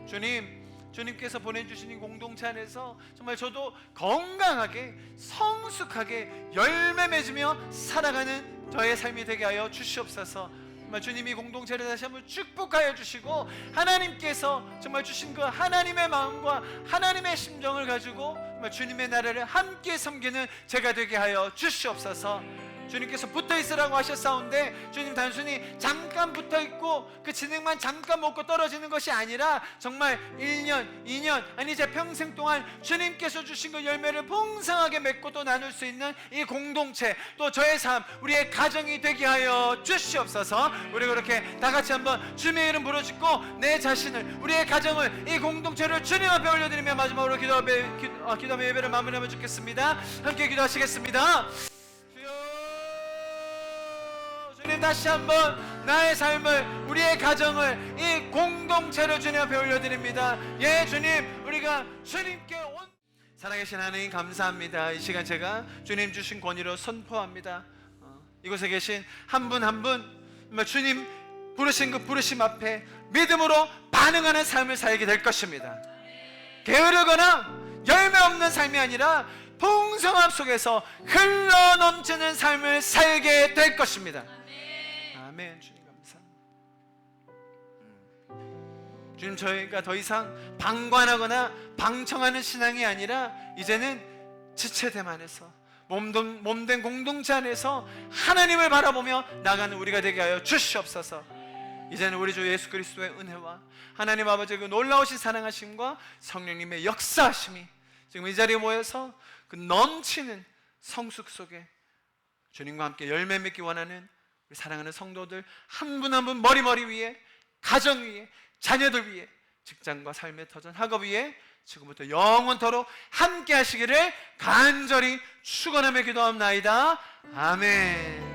주님, 주님께서 보내주신 이 공동체 안에서 정말 저도 건강하게 성숙하게 열매 맺으며 살아가는 저의 삶이 되게 하여 주시옵소서. 정말 주님이 공동체를 다시 한번 축복하여 주시고 하나님께서 정말 주신 그 하나님의 마음과 하나님의 심정을 가지고 정말 주님의 나라를 함께 섬기는 제가 되게 하여 주시옵소서. 주님께서 붙어있으라고 하셨사온데 주님 단순히 잠깐 붙어있고 그 진행만 잠깐 먹고 떨어지는 것이 아니라 정말 1년, 2년 아니 제 평생 동안 주님께서 주신 그 열매를 풍성하게 맺고 또 나눌 수 있는 이 공동체, 또 저의 삶, 우리의 가정이 되게 하여 주시옵소서. 우리 그렇게 다같이 한번 주님의 이름 부르짖고 내 자신을, 우리의 가정을, 이 공동체를 주님 앞에 올려드리며 마지막으로 기도하며 예배를 마무리하면 좋겠습니다. 함께 기도하시겠습니다. 주님, 다시 한번 나의 삶을, 우리의 가정을, 이 공동체를 주님 앞에 올려드립니다. 예, 주님, 우리가 주님께 살아계신 하나님 감사합니다. 이 시간 제가 주님 주신 권위로 선포합니다. 이곳에 계신 한 분 한 분 주님 부르신 그 부르심 앞에 믿음으로 반응하는 삶을 살게 될 것입니다. 게으르거나 열매 없는 삶이 아니라 풍성함 속에서 흘러넘치는 삶을 살게 될 것입니다. 아멘. 주님 감사합니다. 주님, 저희가 더 이상 방관하거나 방청하는 신앙이 아니라 이제는 지체됨 안에서 몸된 공동체 안에서 하나님을 바라보며 나가는 우리가 되게 하여 주시옵소서. 이제는 우리 주 예수 그리스도의 은혜와 하나님 아버지의 그 놀라우신 사랑하심과 성령님의 역사하심이 지금 이 자리에 모여서 그 넘치는 성숙 속에 주님과 함께 열매 맺기 원하는 우리 사랑하는 성도들 한 분 한 분 머리 위에, 가정 위에, 자녀들 위에, 직장과 삶의 터전, 학업 위에 지금부터 영원토록 함께 하시기를 간절히 축원하며 기도합나이다. 아멘.